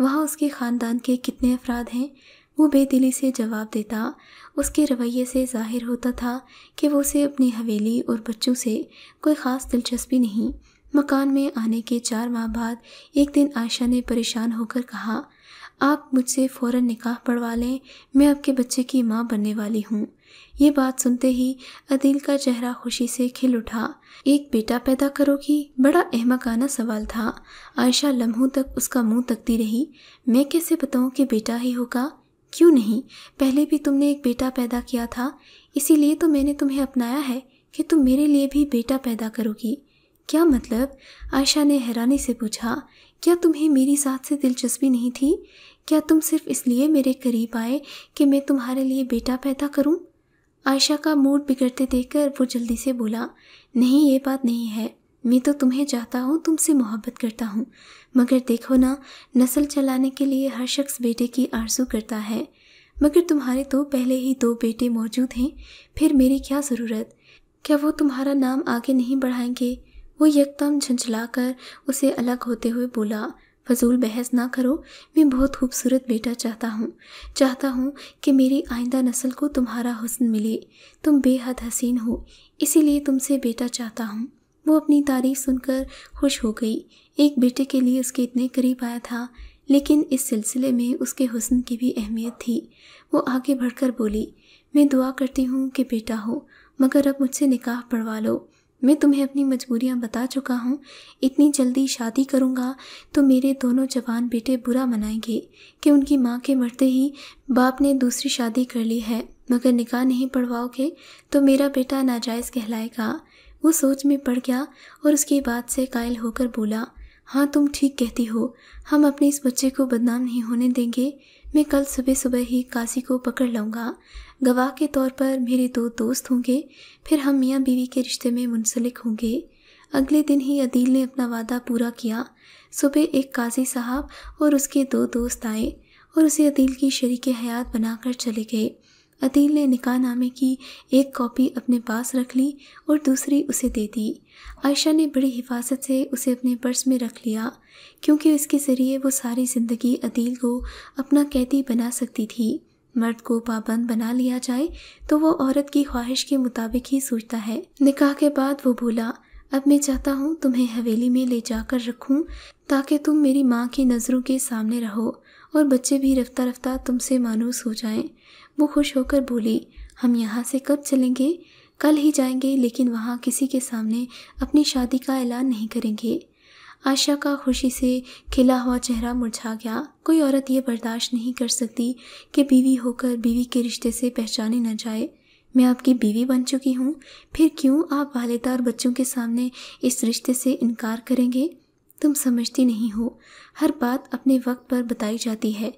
वहाँ उसके ख़ानदान के कितने अफराद हैं। वो बेदिली से जवाब देता। उसके रवैये से जाहिर होता था कि वो उसे अपनी हवेली और बच्चों से कोई ख़ास दिलचस्पी नहीं। मकान में आने के 4 माह बाद एक दिन आयशा ने परेशान होकर कहा, आप मुझसे फ़ौरन निकाह पढ़वा लें, मैं आपके बच्चे की माँ बनने वाली हूँ। ये बात सुनते ही अदील का चेहरा खुशी से खिल उठा। एक बेटा पैदा करोगी? बड़ा अहमकाना सवाल था। आयशा लम्हों तक उसका मुंह तकती रही। मैं कैसे बताऊँ कि बेटा ही होगा? क्यों नहीं, पहले भी तुमने एक बेटा पैदा किया था, इसीलिए तो मैंने तुम्हें अपनाया है कि तुम मेरे लिए भी बेटा पैदा करोगी। क्या मतलब? आयशा ने हैरानी से पूछा। क्या तुम्हें मेरी साथ से दिलचस्पी नहीं थी? क्या तुम सिर्फ इसलिए मेरे करीब आए कि मैं तुम्हारे लिए बेटा पैदा करूं? आयशा का मूड बिगड़ते देखकर वो जल्दी से बोला, नहीं, ये बात नहीं है। मैं तो तुम्हें चाहता हूँ, तुमसे मोहब्बत करता हूँ, मगर देखो ना, नस्ल चलाने के लिए हर शख्स बेटे की आरज़ू करता है। मगर तुम्हारे तो पहले ही 2 बेटे मौजूद हैं, फिर मेरी क्या ज़रूरत? क्या वो तुम्हारा नाम आगे नहीं बढ़ाएंगे? वो यकदम झंझलाकर उसे अलग होते हुए बोला, फजूल बहस ना करो, मैं बहुत खूबसूरत बेटा चाहता हूँ कि मेरी आइंदा नस्ल को तुम्हारा हुस्न मिले। तुम बेहद हसीन हो, इसीलिए तुमसे बेटा चाहता हूँ। वो अपनी तारीफ सुनकर खुश हो गई। एक बेटे के लिए उसके इतने करीब आया था, लेकिन इस सिलसिले में उसके हुस्न की भी अहमियत थी। वो आगे बढ़कर बोली, मैं दुआ करती हूँ कि बेटा हो, मगर अब मुझसे निकाह पढ़वा लो। मैं तुम्हें अपनी मजबूरियाँ बता चुका हूँ। इतनी जल्दी शादी करूँगा तो मेरे दोनों जवान बेटे बुरा मनाएंगे कि उनकी माँ के मरते ही बाप ने दूसरी शादी कर ली है। मगर निकाह नहीं पढ़वाओगे तो मेरा बेटा नाजायज़ कहलाएगा। वो सोच में पड़ गया और उसकी बात से कायल होकर बोला, हाँ तुम ठीक कहती हो, हम अपने इस बच्चे को बदनाम नहीं होने देंगे। मैं कल सुबह सुबह ही काजी को पकड़ लूँगा। गवाह के तौर पर मेरे 2 दोस्त होंगे। फिर हम मियाँ बीवी के रिश्ते में मुंसलिक होंगे। अगले दिन ही अदील ने अपना वादा पूरा किया। सुबह एक काजी साहब और उसके 2 दोस्त आए और उसे अदील की शरीके हयात बनाकर चले गए। अदील ने निकाहनामे की एक कॉपी अपने पास रख ली और दूसरी उसे दे दी। आयशा ने बड़ी हिफाजत से उसे अपने पर्स में रख लिया, क्योंकि इसके ज़रिए वो सारी ज़िंदगी अदील को अपना कैदी बना सकती थी। मर्द को पाबंद बना लिया जाए तो वो औरत की ख्वाहिश के मुताबिक ही सोचता है। निकाह के बाद वो बोला, अब मैं चाहता हूँ तुम्हें हवेली में ले जाकर रखूँ ताकि तुम मेरी माँ की नज़रों के सामने रहो और बच्चे भी रफ्ता रफ्ता तुमसे मानूस हो जाएं। वो खुश होकर बोली, हम यहाँ से कब चलेंगे? कल ही जाएंगे, लेकिन वहाँ किसी के सामने अपनी शादी का ऐलान नहीं करेंगे। आयशा का खुशी से खिला हुआ चेहरा मुरझा गया। कोई औरत ये बर्दाश्त नहीं कर सकती कि बीवी होकर बीवी के रिश्ते से पहचानी न जाए। मैं आपकी बीवी बन चुकी हूँ, फिर क्यों आप वालिदा और बच्चों के सामने इस रिश्ते से इनकार करेंगे? तुम समझती नहीं हो, हर बात अपने वक्त पर बताई जाती है,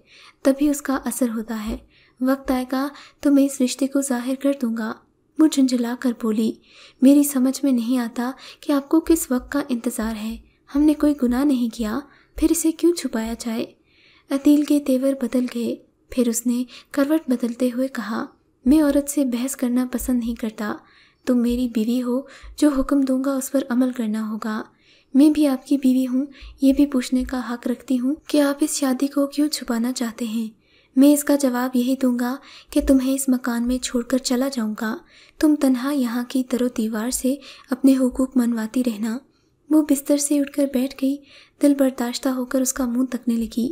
तभी उसका असर होता है। वक्त आएगा तो मैं इस रिश्ते को जाहिर कर दूंगा। वो झुंझला कर बोली, मेरी समझ में नहीं आता कि आपको किस वक्त का इंतज़ार है। हमने कोई गुनाह नहीं किया, फिर इसे क्यों छुपाया जाए? अदील के तेवर बदल गए। फिर उसने करवट बदलते हुए कहा, मैं औरत से बहस करना पसंद नहीं करता। तुम मेरी बीवी हो, जो हुक्म दूंगा उस पर अमल करना होगा। मैं भी आपकी बीवी हूँ, ये भी पूछने का हक रखती हूँ कि आप इस शादी को क्यों छुपाना चाहते हैं। मैं इसका जवाब यही दूंगा कि तुम्हें इस मकान में छोड़कर चला जाऊंगा। तुम तन्हा यहाँ की तरो दीवार से अपने हुकूक मनवाती रहना। वो बिस्तर से उठकर बैठ गई। दिल बर्दाश्ता होकर उसका मुंह तकने लगी।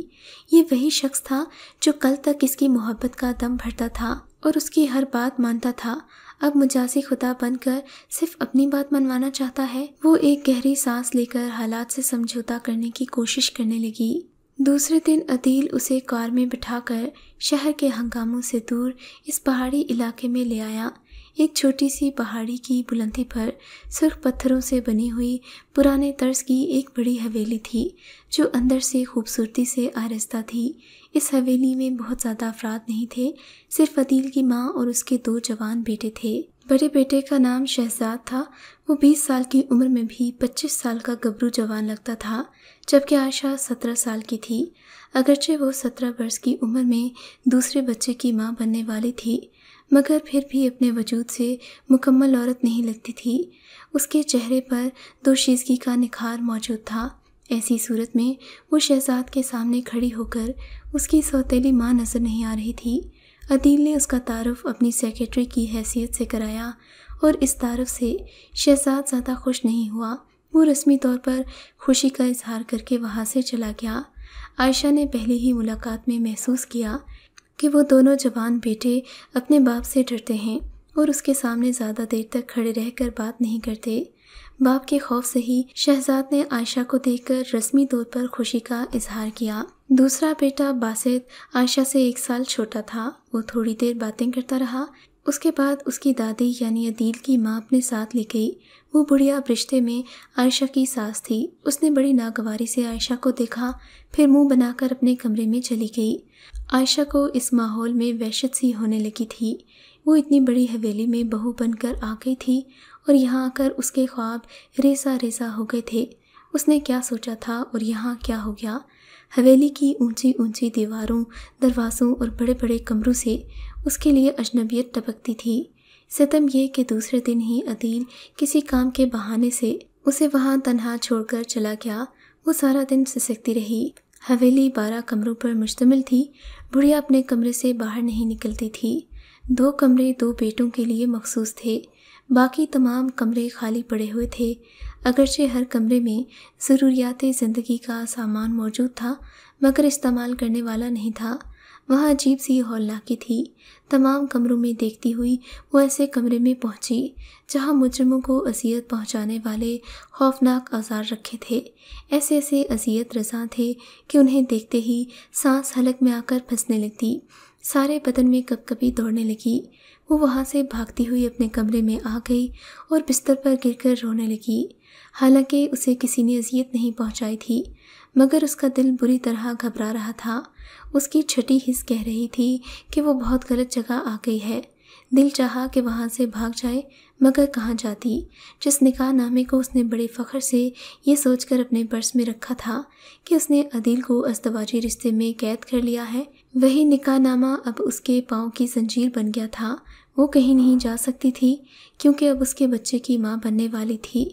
ये वही शख्स था जो कल तक इसकी मोहब्बत का दम भरता था और उसकी हर बात मानता था। अब मुजाजी खुदा बनकर सिर्फ अपनी बात मनवाना चाहता है। वो एक गहरी सांस लेकर हालात से समझौता करने की कोशिश करने लगी। दूसरे दिन अदील उसे कार में बिठाकर शहर के हंगामों से दूर इस पहाड़ी इलाके में ले आया। एक छोटी सी पहाड़ी की बुलंदी पर सुर्ख पत्थरों से बनी हुई पुराने तर्ज की एक बड़ी हवेली थी, जो अंदर से खूबसूरती से आरास्ता थी। इस हवेली में बहुत ज़्यादा अफराद नहीं थे, सिर्फ अदील की माँ और उसके 2 जवान बेटे थे। बड़े बेटे का नाम शहजाद था। वो 20 साल की उम्र में भी 25 साल का गबरू जवान लगता था, जबकि आयशा 17 साल की थी। अगरचे वो 17 वर्ष की उम्र में दूसरे बच्चे की माँ बनने वाली थी, मगर फिर भी अपने वजूद से मुकम्मल औरत नहीं लगती थी। उसके चेहरे पर दोशीज़गी का निखार मौजूद था। ऐसी सूरत में वो शहजाद के सामने खड़ी होकर उसकी सौतेली माँ नज़र नहीं आ रही थी। अदील ने उसका तारुफ अपनी सेक्रेटरी की हैसियत से कराया और इस तारुफ से शहजाद ज़्यादा खुश नहीं हुआ। वो रस्मी तौर पर खुशी का इजहार करके वहाँ से चला गया। आयशा ने पहले ही मुलाकात में महसूस किया कि वो दोनों जवान बेटे अपने बाप से डरते हैं और उसके सामने ज़्यादा देर तक खड़े रहकर बात नहीं करते। बाप के खौफ से ही शहजाद ने आयशा को देखकर रस्मी तौर पर खुशी का इजहार किया। दूसरा बेटा बासित आयशा से 1 साल छोटा था। वो थोड़ी देर बातें करता रहा। उसके बाद उसकी दादी यानी अदील की माँ अपने साथ ले गई। वो बुढ़िया अब रिश्ते में आयशा की सास थी। उसने बड़ी नागवारी से आयशा को देखा, फिर मुंह बनाकर अपने कमरे में चली गई। आयशा को इस माहौल में वहशत सी होने लगी थी। वो इतनी बड़ी हवेली में बहू बनकर आ गई थी और यहाँ आकर उसके ख्वाब रेसा रेसा हो गए थे। उसने क्या सोचा था और यहाँ क्या हो गया। हवेली की ऊंची ऊंची दीवारों, दरवाज़ों और बड़े बड़े कमरों से उसके लिए अजनबियत टपकती थी। सितम ये कि दूसरे दिन ही अदील किसी काम के बहाने से उसे वहाँ तन्हा छोड़कर चला गया। वो सारा दिन सिसकती रही। हवेली 12 कमरों पर मुश्तमिल थी। बुढ़िया अपने कमरे से बाहर नहीं निकलती थी। 2 कमरे 2 बेटों के लिए मखसूस थे, बाकी तमाम कमरे खाली पड़े हुए थे। अगरचे हर कमरे में ज़रूरियात ज़िंदगी का सामान मौजूद था, मगर इस्तेमाल करने वाला नहीं था। वहाँ अजीब सी हौलनाकी थी। तमाम कमरों में देखती हुई वो ऐसे कमरे में पहुंची जहाँ मुजरिमों को अजियत पहुंचाने वाले खौफनाक औजार रखे थे। ऐसे ऐसे अजियत रज़ा थे कि उन्हें देखते ही सांस हलक में आकर फंसने लगती। सारे बदन में कपकपी दौड़ने लगी। वो वहाँ से भागती हुई अपने कमरे में आ गई और बिस्तर पर गिरकर रोने लगी। हालांकि उसे किसी ने अजियत नहीं पहुंचाई थी, मगर उसका दिल बुरी तरह घबरा रहा था। उसकी छठी हिस्स कह रही थी कि वो बहुत गलत जगह आ गई है। दिल चाहा कि वहाँ से भाग जाए, मगर कहाँ जाती। जिस निकाह नामे को उसने बड़े फ़ख्र से ये सोचकर अपने पर्स में रखा था कि उसने अदील को अज़दवाजी रिश्ते में कैद कर लिया है, वही निकाह नामा अब उसके पाँव की जंजीर बन गया था। वो कहीं नहीं जा सकती थी क्योंकि अब उसके बच्चे की माँ बनने वाली थी।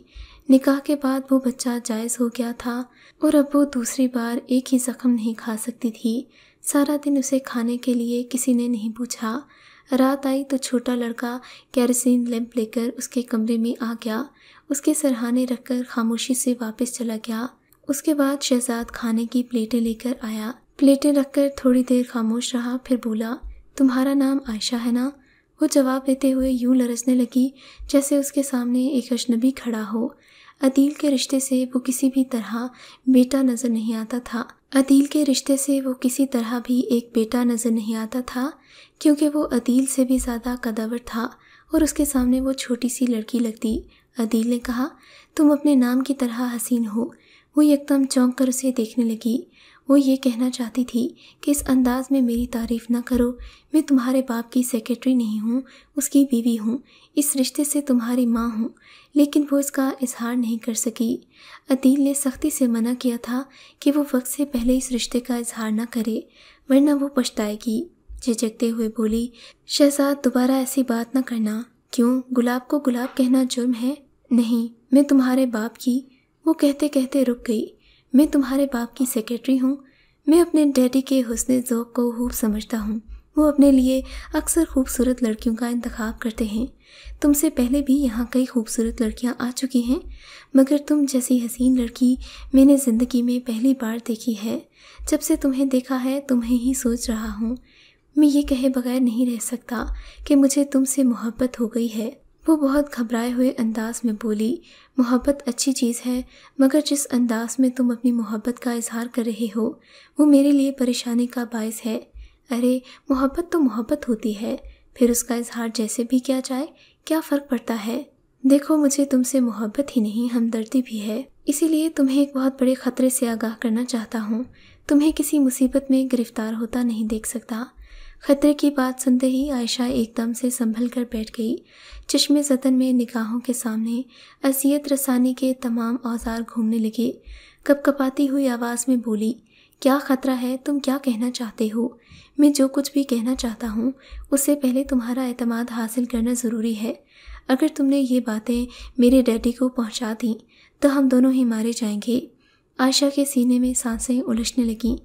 निकाह के बाद वो बच्चा जायज़ हो गया था और अब वो दूसरी बार एक ही ज़ख्म नहीं खा सकती थी। सारा दिन उसे खाने के लिए किसी ने नहीं पूछा। रात आई तो छोटा लड़का केरोसिन लैंप लेकर उसके कमरे में आ गया। उसके सरहाने रखकर खामोशी से वापस चला गया। उसके बाद शहजाद खाने की प्लेटें लेकर आया। प्लेटें रखकर थोड़ी देर खामोश रहा, फिर बोला, तुम्हारा नाम आयशा है ना? वो जवाब देते हुए यूं लरसने लगी जैसे उसके सामने एक अजनबी खड़ा हो। अदील के रिश्ते से वो किसी भी तरह बेटा नज़र नहीं आता था। अदील के रिश्ते से वो किसी तरह भी एक बेटा नज़र नहीं आता था क्योंकि वो अदील से भी ज़्यादा कदावर था और उसके सामने वो छोटी सी लड़की लगती। अदील ने कहा, तुम अपने नाम की तरह हसीन हो। वो एकदम चौंक कर उसे देखने लगी। वो ये कहना चाहती थी कि इस अंदाज में मेरी तारीफ़ न करो। मैं तुम्हारे बाप की सेक्रेटरी नहीं हूँ, उसकी बीवी हूँ। इस रिश्ते से तुम्हारी माँ हूँ। लेकिन वो इसका इजहार नहीं कर सकी। अदील ने सख्ती से मना किया था कि वो वक्त से पहले इस रिश्ते का इजहार न करे, वरना वो पछताएगी। झिझकते हुए बोली, शहजाद दोबारा ऐसी बात न करना। क्यों? गुलाब को गुलाब कहना जुर्म है? नहीं, मैं तुम्हारे बाप की। वो कहते कहते रुक गई। मैं तुम्हारे बाप की सेक्रेटरी हूँ। मैं अपने डैडी के हुस्न ज़ौक़ को खूब समझता हूँ। वो अपने लिए अक्सर खूबसूरत लड़कियों का इंतखाब करते हैं। तुमसे पहले भी यहाँ कई खूबसूरत लड़कियाँ आ चुकी हैं, मगर तुम जैसी हसीन लड़की मैंने ज़िंदगी में पहली बार देखी है। जब से तुम्हें देखा है तुम्हें ही सोच रहा हूँ। मैं ये कहे बगैर नहीं रह सकता कि मुझे तुमसे मोहब्बत हो गई है। वो बहुत घबराए हुए अंदाज में बोली, मोहब्बत अच्छी चीज़ है, मगर जिस अंदाज में तुम अपनी मोहब्बत का इजहार कर रहे हो वो मेरे लिए परेशानी का बायस है। अरे मोहब्बत तो मोहब्बत होती है, फिर उसका इजहार जैसे भी किया जाए क्या फ़र्क पड़ता है। देखो, मुझे तुमसे मोहब्बत ही नहीं हमदर्दी भी है। इसीलिए तुम्हें एक बहुत बड़े ख़तरे से आगाह करना चाहता हूँ। तुम्हें किसी मुसीबत में गिरफ्तार होता नहीं देख सकता। खतरे की बात सुनते ही आयशा एकदम से संभल कर बैठ गई। चश्मे ज़तन में निगाहों के सामने अज़ियत रसानी के तमाम औजार घूमने लगे। कपकपाती हुई आवाज़ में बोली, क्या ख़तरा है? तुम क्या कहना चाहते हो? मैं जो कुछ भी कहना चाहता हूँ उससे पहले तुम्हारा एतमाद हासिल करना ज़रूरी है। अगर तुमने ये बातें मेरे डैडी को पहुँचा दी तो हम दोनों ही मारे जाएंगे। आयशा के सीने में सांसें उलझने लगीं।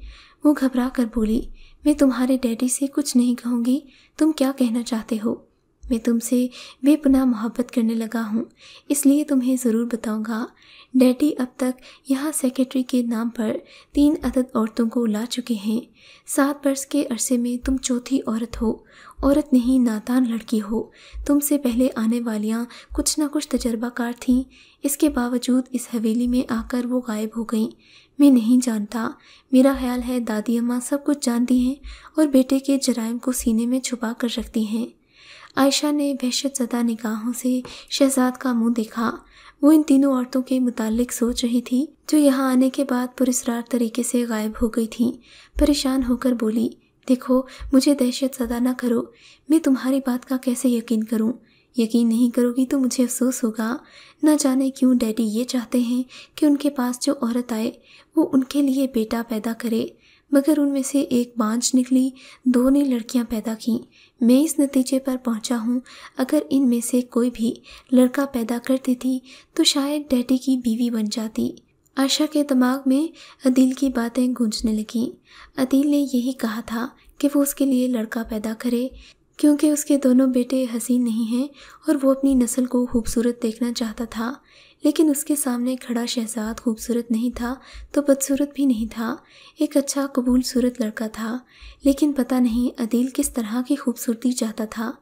वो घबरा कर बोली, मैं तुम्हारे डैडी से कुछ नहीं कहूँगी। तुम क्या कहना चाहते हो? मैं तुमसे बेपनाह मोहब्बत करने लगा हूँ, इसलिए तुम्हें ज़रूर बताऊँगा। डैडी अब तक यहाँ सेक्रेटरी के नाम पर 3 अदद औरतों को ला चुके हैं। 7 वर्ष के अरसे में तुम चौथी औरत हो। औरत नहीं, नादान लड़की हो। तुमसे पहले आने वालियाँ कुछ ना कुछ तजर्बाकार थीं। इसके बावजूद इस हवेली में आकर वो गायब हो गईं। मैं नहीं जानता। मेरा ख्याल है दादी अम्मा सब कुछ जानती हैं और बेटे के जराइम को सीने में छुपा कर रखती हैं। आयशा ने वहशत ज़दा निगाहों से शहजाद का मुंह देखा। वो इन तीनों औरतों के मुताल्लिक सोच रही थी जो यहाँ आने के बाद पुरस्रार तरीके से गायब हो गई थीं। परेशान होकर बोली, देखो, मुझे दहशत ज़दा ना करो। मैं तुम्हारी बात का कैसे यकीन करूँ? यकीन नहीं करोगी तो मुझे अफसोस होगा। ना जाने क्यों डैडी ये चाहते हैं कि उनके पास जो औरत आए वो उनके लिए बेटा पैदा करे, मगर उनमें से एक बांझ निकली, 2 ने लड़कियां पैदा की। मैं इस नतीजे पर पहुंचा हूं, अगर इनमें से कोई भी लड़का पैदा करती थी तो शायद डैडी की बीवी बन जाती। आयशा के दिमाग में अदील की बातें गूंजने लगीं। अदील ने यही कहा था कि वो उसके लिए लड़का पैदा करे क्योंकि उसके दोनों बेटे हसीन नहीं हैं और वो अपनी नस्ल को खूबसूरत देखना चाहता था। लेकिन उसके सामने खड़ा शहजाद खूबसूरत नहीं था तो बदसूरत भी नहीं था। एक अच्छा कबूल सूरत लड़का था, लेकिन पता नहीं अदील किस तरह की खूबसूरती चाहता था।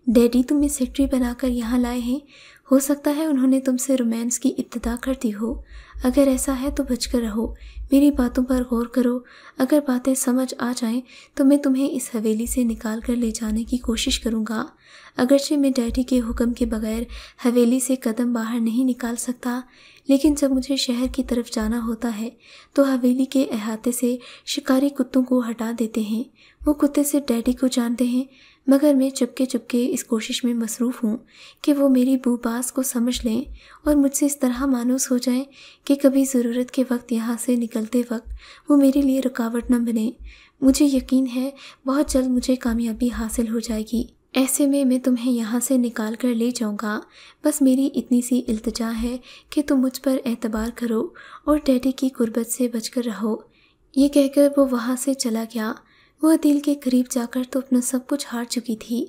डैडी तुम्हें सेक्रेटरी बनाकर यहाँ लाए हैं। हो सकता है उन्होंने तुमसे रोमांस की इब्तिदा कर दी हो। अगर ऐसा है तो बचकर रहो, मेरी बातों पर गौर करो। अगर बातें समझ आ जाएं तो मैं तुम्हें इस हवेली से निकाल कर ले जाने की कोशिश करूँगा। अगरचे मैं डैडी के हुक्म के बगैर हवेली से कदम बाहर नहीं निकाल सकता, लेकिन जब मुझे शहर की तरफ जाना होता है तो हवेली के अहाते से शिकारी कुत्तों को हटा देते हैं। वो कुत्ते से डैडी को जानते हैं, मगर मैं चुपके चुपके इस कोशिश में मसरूफ़ हूँ कि वो मेरी बूबास को समझ लें और मुझसे इस तरह मानूस हो जाएं कि कभी ज़रूरत के वक्त यहाँ से निकलते वक्त वो मेरे लिए रुकावट न बने। मुझे यकीन है बहुत जल्द मुझे कामयाबी हासिल हो जाएगी। ऐसे में मैं तुम्हें यहाँ से निकाल कर ले जाऊँगा। बस मेरी इतनी सी इल्तिजा है कि तुम मुझ पर एतबार करो और डैडी की गुर्बत से बचकर रहो। ये कहकर वो वहाँ से चला गया। वो अदील के करीब जाकर तो अपना सब कुछ हार चुकी थी।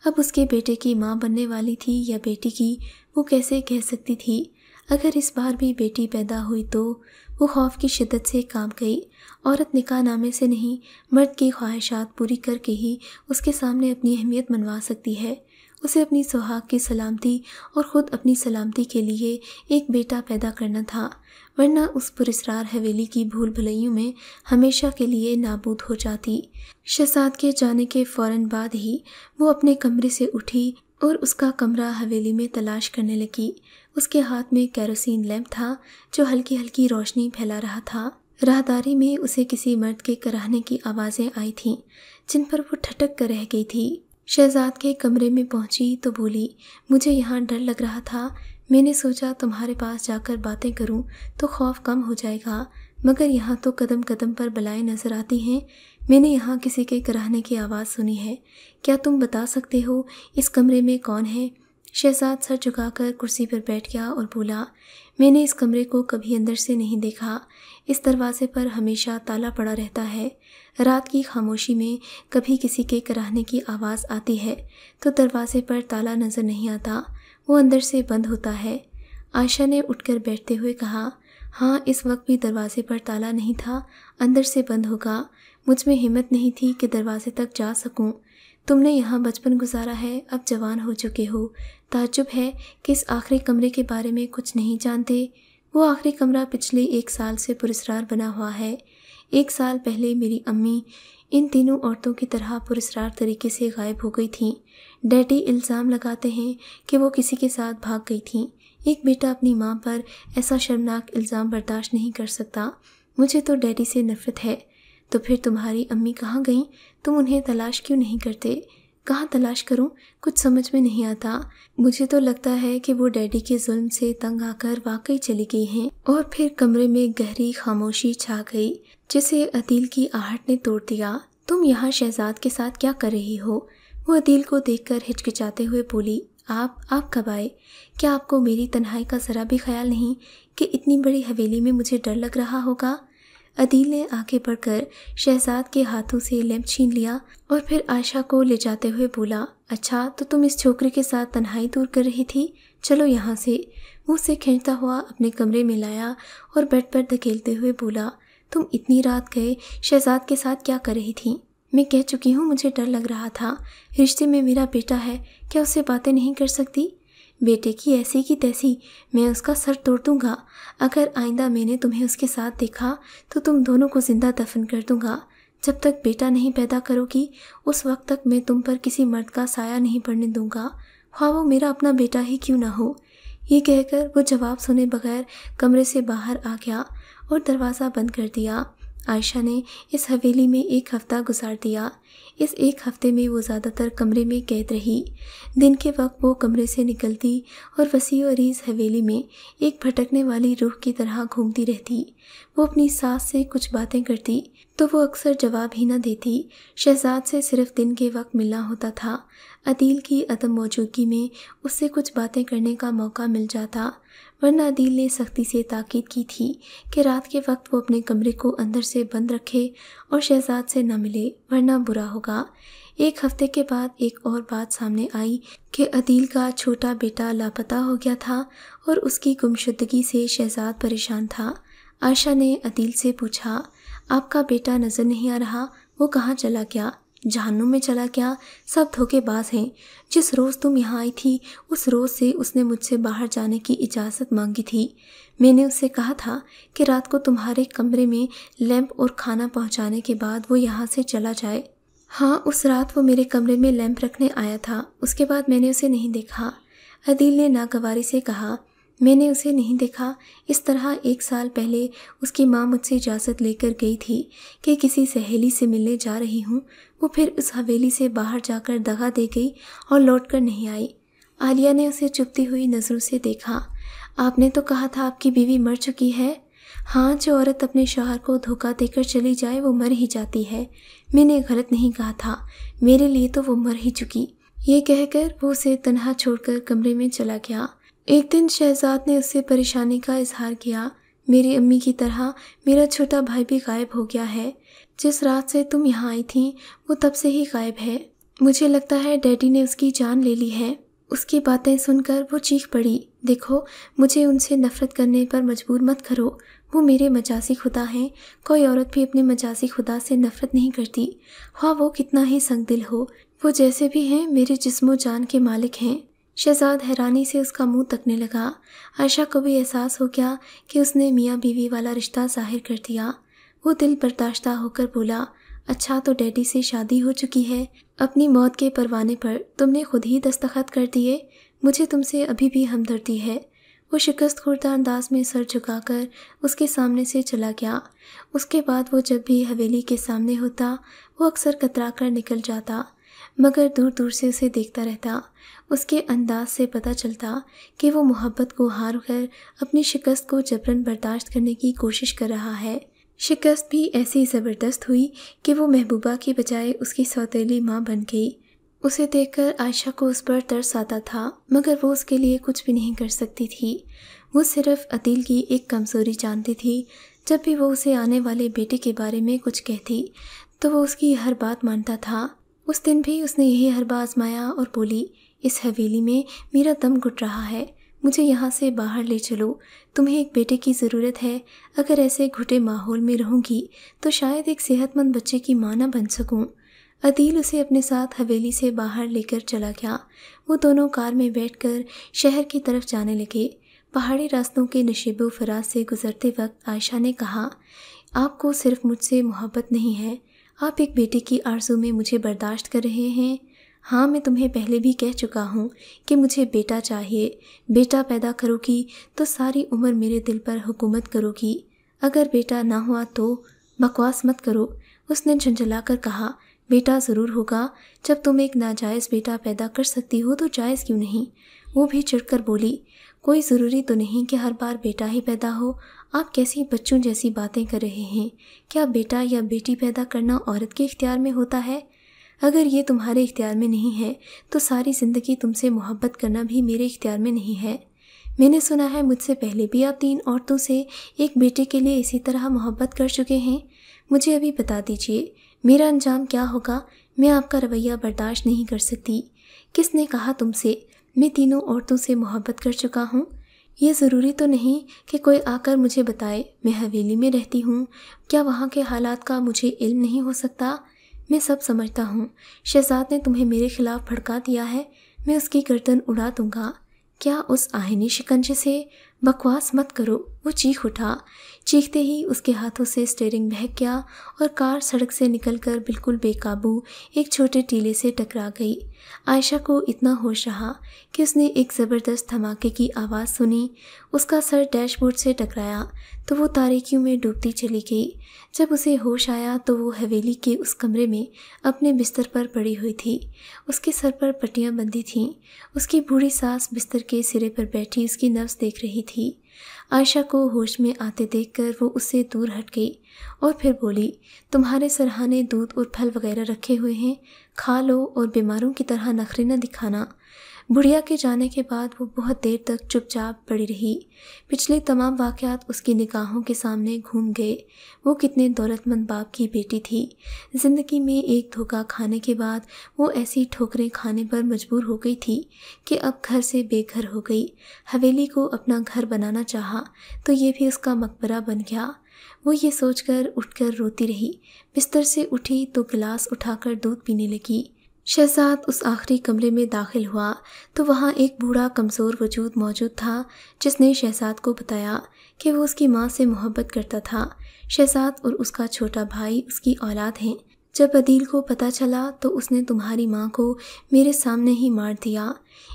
अब उसके बेटे की माँ बनने वाली थी या बेटी की, वो कैसे कह सकती थी। अगर इस बार भी बेटी पैदा हुई तो वो खौफ की शिद्दत से कांप गई। औरत निकाह नामे से नहीं, मर्द की ख्वाहिशात पूरी करके ही उसके सामने अपनी अहमियत मनवा सकती है। उसे अपनी सुहाग की सलामती और ख़ुद अपनी सलामती के लिए एक बेटा पैदा करना था, वरना उस पुरस्कार हवेली की भूल भुलैयों में हमेशा के लिए नाबूद हो जाती। शहजाद के जाने के फ़ौरन बाद ही वो अपने कमरे से उठी और उसका कमरा हवेली में तलाश करने लगी। उसके हाथ में केरोसिन लैंप था जो हल्की हल्की रोशनी फैला रहा था। राहदारी में उसे किसी मर्द के कराहने की आवाज़ें आई थीं, जिन पर वो ठटक कर रह गई थी। शहजाद के कमरे में पहुंची तो बोली, मुझे यहाँ डर लग रहा था। मैंने सोचा तुम्हारे पास जाकर बातें करूं तो खौफ कम हो जाएगा, मगर यहाँ तो कदम कदम पर बलाएं नज़र आती हैं। मैंने यहाँ किसी के कराहने की आवाज़ सुनी है। क्या तुम बता सकते हो इस कमरे में कौन है? शहजाद सर झुकाकर कुर्सी पर बैठ गया और बोला, मैंने इस कमरे को कभी अंदर से नहीं देखा। इस दरवाजे पर हमेशा ताला पड़ा रहता है। रात की खामोशी में कभी किसी के कराहने की आवाज़ आती है तो दरवाजे पर ताला नज़र नहीं आता, वो अंदर से बंद होता है। आयशा ने उठकर बैठते हुए कहा, हाँ, इस वक्त भी दरवाजे पर ताला नहीं था, अंदर से बंद होगा। मुझ में हिम्मत नहीं थी कि दरवाजे तक जा सकूं। तुमने यहाँ बचपन गुजारा है, अब जवान हो चुके हो। ताज्जुब है कि इस आखिरी कमरे के बारे में कुछ नहीं जानते। वो आखिरी कमरा पिछले 1 साल से पुरस्कार बना हुआ है। 1 साल पहले मेरी अम्मी इन तीनों औरतों की तरह पुरस्कार तरीके से गायब हो गई थीं। डैडी इल्ज़ाम लगाते हैं कि वो किसी के साथ भाग गई थीं। एक बेटा अपनी माँ पर ऐसा शर्मनाक इल्ज़ाम बर्दाश्त नहीं कर सकता। मुझे तो डैडी से नफ़रत है। तो फिर तुम्हारी अम्मी कहाँ गईं? तुम उन्हें तलाश क्यों नहीं करते? कहाँ तलाश करूं? कुछ समझ में नहीं आता। मुझे तो लगता है कि वो डैडी के जुल्म से तंग आकर वाकई चली गई हैं। और फिर कमरे में गहरी खामोशी छा गई, जिसे अदील की आहट ने तोड़ दिया। तुम यहाँ शहजाद के साथ क्या कर रही हो? वो अदील को देखकर हिचकिचाते हुए बोली, आप कब आए? क्या आपको मेरी तन्हाई का ज़रा भी ख्याल नहीं कि इतनी बड़ी हवेली में मुझे डर लग रहा होगा? अदील ने आगे बढ़कर शहजाद के हाथों से लैंप छीन लिया और फिर आयशा को ले जाते हुए बोला, अच्छा, तो तुम इस छोकरे के साथ तन्हाई दूर कर रही थी? चलो यहाँ से। मुँह से खींचता हुआ अपने कमरे में लाया और बेड पर धकेलते हुए बोला, तुम इतनी रात गए शहजाद के साथ क्या कर रही थी? मैं कह चुकी हूँ मुझे डर लग रहा था। रिश्ते में मेरा बेटा है, क्या उससे बातें नहीं कर सकती? बेटे की ऐसी की तैसी, मैं उसका सर तोड़ दूंगा। अगर आइंदा मैंने तुम्हें उसके साथ देखा तो तुम दोनों को जिंदा दफन कर दूंगा। जब तक बेटा नहीं पैदा करोगी उस वक्त तक मैं तुम पर किसी मर्द का साया नहीं पड़ने दूंगा, ख्वाह वो मेरा अपना बेटा ही क्यों ना हो। ये कहकर वो जवाब सुने बगैर कमरे से बाहर आ गया और दरवाज़ा बंद कर दिया। आयशा ने इस हवेली में 1 हफ्ता गुजार दिया। इस 1 हफ्ते में वो ज़्यादातर कमरे में कैद रही। दिन के वक्त वो कमरे से निकलती और वसी और अरीज़ हवेली में एक भटकने वाली रूह की तरह घूमती रहती। वो अपनी सास से कुछ बातें करती तो वो अक्सर जवाब ही न देती। शहजाद से सिर्फ दिन के वक्त मिलना होता था। अदील की अदम मौजूदगी में उससे कुछ बातें करने का मौका मिल जाता, वरना अदील ने सख्ती से ताकीद की थी कि रात के वक्त वो अपने कमरे को अंदर से बंद रखे और शहजाद से न मिले, वरना बुरा होगा। एक हफ्ते के बाद एक और बात सामने आई कि अदील का छोटा बेटा लापता हो गया था और उसकी गुमशुदगी से शहजाद परेशान था। आयशा ने अदील से पूछा, आपका बेटा नजर नहीं आ रहा, वो कहाँ चला गया? जहन्नुम में चला गया? सब धोखेबाज हैं। जिस रोज़ तुम यहाँ आई थी उस रोज़ से उसने मुझसे बाहर जाने की इजाज़त मांगी थी। मैंने उससे कहा था कि रात को तुम्हारे कमरे में लैंप और खाना पहुँचाने के बाद वो यहाँ से चला जाए। हाँ, उस रात वो मेरे कमरे में लैंप रखने आया था, उसके बाद मैंने उसे नहीं देखा। अदील ने नागवारी से कहा, मैंने उसे नहीं देखा। इस तरह 1 साल पहले उसकी माँ मुझसे इजाज़त लेकर गई थी कि किसी सहेली से मिलने जा रही हूँ। वो फिर उस हवेली से बाहर जाकर दगा दे गई और लौटकर नहीं आई। आलिया ने उसे चुभती हुई नज़रों से देखा। आपने तो कहा था आपकी बीवी मर चुकी है। हाँ, जो औरत अपने शौहर को धोखा देकर चली जाए वो मर ही जाती है। मैंने गलत नहीं कहा था, मेरे लिए तो वो मर ही चुकी। ये कहकर वो उसे तन्हा छोड़कर कमरे में चला गया। एक दिन शहजाद ने उससे परेशानी का इजहार किया, मेरी अम्मी की तरह मेरा छोटा भाई भी गायब हो गया है। जिस रात से तुम यहाँ आई थी वो तब से ही गायब है। मुझे लगता है डैडी ने उसकी जान ले ली है। उसकी बातें सुनकर वो चीख पड़ी, देखो, मुझे उनसे नफरत करने पर मजबूर मत करो। वो मेरे मजाजी खुदा हैं। कोई औरत भी अपने मजाजी खुदा से नफरत नहीं करती, हाँ वो कितना ही संगदिल हो। वो जैसे भी हैं मेरे जिस्मो जान के मालिक हैं। शहजाद हैरानी से उसका मुंह तकने लगा। आयशा को भी एहसास हो गया कि उसने मियाँ बीवी वाला रिश्ता जाहिर कर दिया। वो दिल बर्दाश्ता होकर बोला, अच्छा तो डैडी से शादी हो चुकी है। अपनी मौत के परवाने पर तुमने खुद ही दस्तखत कर दिए। मुझे तुमसे अभी भी हमदर्दी है। वो शिकस्त खुर्दा अंदाज में सर झुकाकर उसके सामने से चला गया। उसके बाद वो जब भी हवेली के सामने होता वो अक्सर कतरा कर निकल जाता, मगर दूर दूर से उसे देखता रहता। उसके अंदाज से पता चलता कि वो मोहब्बत को हार कर अपनी शिकस्त को जबरन बर्दाश्त करने की कोशिश कर रहा है। शिकस्त भी ऐसी ज़बरदस्त हुई कि वो महबूबा की बजाय उसकी सौतेली माँ बन गई। उसे देखकर आयशा को उस पर तरस आता था, मगर वो उसके लिए कुछ भी नहीं कर सकती थी। वो सिर्फ अदील की एक कमज़ोरी जानती थी। जब भी वो उसे आने वाले बेटे के बारे में कुछ कहती तो वो उसकी हर बात मानता था। उस दिन भी उसने यही हरबा आजमाया और बोली, इस हवेली में मेरा दम घुट रहा है, मुझे यहाँ से बाहर ले चलो। तुम्हें एक बेटे की ज़रूरत है। अगर ऐसे घुटे माहौल में रहूँगी तो शायद एक सेहतमंद बच्चे की माँ न बन सकूँ। अदील उसे अपने साथ हवेली से बाहर लेकर चला गया। वो दोनों कार में बैठकर शहर की तरफ जाने लगे। पहाड़ी रास्तों के नशीबो फराज से गुजरते वक्त आयशा ने कहा, आपको सिर्फ मुझसे मोहब्बत नहीं है, आप एक बेटे की आरज़ू में मुझे बर्दाश्त कर रहे हैं। हाँ, मैं तुम्हें पहले भी कह चुका हूँ कि मुझे बेटा चाहिए। बेटा पैदा करोगी तो सारी उम्र मेरे दिल पर हुकूमत करोगी। अगर बेटा ना हुआ तो बकवास मत करो। उसने झंझला कर कहा, बेटा ज़रूर होगा। जब तुम एक नाजायज़ बेटा पैदा कर सकती हो तो जायज़ क्यों नहीं। वो भी चिढ़कर बोली, कोई ज़रूरी तो नहीं कि हर बार बेटा ही पैदा हो। आप कैसी बच्चों जैसी बातें कर रहे हैं। क्या बेटा या बेटी पैदा करना औरत के इख्तियार में होता है? अगर ये तुम्हारे इख्तियार में नहीं है तो सारी ज़िंदगी तुमसे मोहब्बत करना भी मेरे इख्तियार में नहीं है। मैंने सुना है मुझसे पहले भी आप 3 औरतों से एक बेटे के लिए इसी तरह मोहब्बत कर चुके हैं। मुझे अभी बता दीजिए मेरा अंजाम क्या होगा। मैं आपका रवैया बर्दाश्त नहीं कर सकती। किसने कहा तुमसे मैं तीनों औरतों से मोहब्बत कर चुका हूँ? ये ज़रूरी तो नहीं कि कोई आकर मुझे बताए। मैं हवेली में रहती हूँ, क्या वहाँ के हालात का मुझे इल्म नहीं हो सकता? मैं सब समझता हूँ। शहजाद ने तुम्हें मेरे खिलाफ भड़का दिया है, मैं उसकी गर्दन उड़ा दूंगा। क्या उस आहिनी शिकंजे से? बकवास मत करो। वो चीख उठा। चीखते ही उसके हाथों से स्टीयरिंग बहक गया और कार सड़क से निकलकर बिल्कुल बेकाबू एक छोटे टीले से टकरा गई। आयशा को इतना होश रहा कि उसने एक ज़बरदस्त धमाके की आवाज़ सुनी। उसका सर डैशबोर्ड से टकराया तो वो तारीकियों में डूबती चली गई। जब उसे होश आया तो वो हवेली के उस कमरे में अपने बिस्तर पर पड़ी हुई थी। उसके सर पर पट्टियाँ बंधी थीं। उसकी बूढ़ी सास बिस्तर के सिरे पर बैठी उसकी नब्ज़ देख रही थी। आयशा को होश में आते देखकर वो उससे दूर हट गई और फिर बोली, तुम्हारे सरहाने दूध और फल वगैरह रखे हुए हैं, खा लो और बीमारों की तरह नखरे न दिखाना। बुढ़िया के जाने के बाद वो बहुत देर तक चुपचाप पड़ी रही। पिछले तमाम वाक़यात उसकी निगाहों के सामने घूम गए। वो कितने दौलतमंद बाप की बेटी थी। ज़िंदगी में एक धोखा खाने के बाद वो ऐसी ठोकरें खाने पर मजबूर हो गई थी कि अब घर से बेघर हो गई। हवेली को अपना घर बनाना चाहा तो ये भी उसका मकबरा बन गया। वो ये सोचकर उठकर रोती रही। बिस्तर से उठी तो गिलास उठाकर दूध पीने लगी। शहजाद उस आखिरी कमरे में दाखिल हुआ तो वहाँ एक बूढ़ा कमज़ोर वजूद मौजूद था, जिसने शहजाद को बताया कि वो उसकी माँ से मोहब्बत करता था। शहजाद और उसका छोटा भाई उसकी औलाद हैं। जब अदील को पता चला तो उसने तुम्हारी माँ को मेरे सामने ही मार दिया।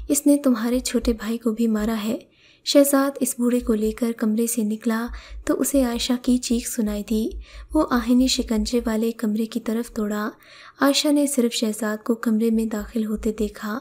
इसने तुम्हारे छोटे भाई को भी मारा है। शहजाद इस बूढ़े को लेकर कमरे से निकला तो उसे आयशा की चीख सुनाई दी। वो आहिनी शिकंजे वाले कमरे की तरफ दौड़ा। आयशा ने सिर्फ शहजाद को कमरे में दाखिल होते देखा।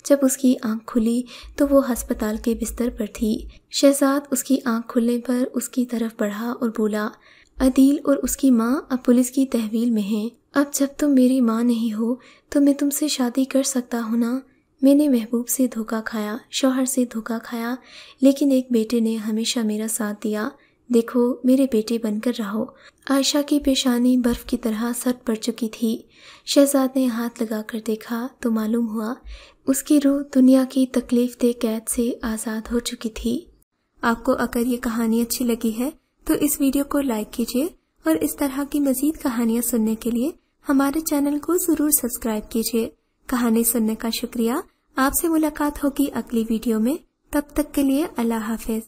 जब उसकी आंख खुली तो वो अस्पताल के बिस्तर पर थी। शहजाद उसकी आंख खुलने पर उसकी तरफ बढ़ा और बोला, अदील और उसकी माँ अब पुलिस की तहवील में हैं। अब जब तुम मेरी माँ नहीं हो तो मैं तुमसे शादी कर सकता हूँ ना। मैंने महबूब से धोखा खाया, शौहर से धोखा खाया, लेकिन एक बेटे ने हमेशा मेरा साथ दिया। देखो, मेरे बेटे बनकर रहो। आयशा की पेशानी बर्फ़ की तरह सट पड़ चुकी थी। शहजाद ने हाथ लगाकर देखा तो मालूम हुआ उसकी रूह दुनिया की तकलीफ दे कैद से आज़ाद हो चुकी थी। आपको अगर ये कहानी अच्छी लगी है तो इस वीडियो को लाइक कीजिए और इस तरह की मज़ीद कहानियाँ सुनने के लिए हमारे चैनल को ज़रूर सब्सक्राइब कीजिए। कहानी सुनने का शुक्रिया। आपसे मुलाकात होगी अगली वीडियो में। तब तक के लिए अल्लाह हाफ़िज़।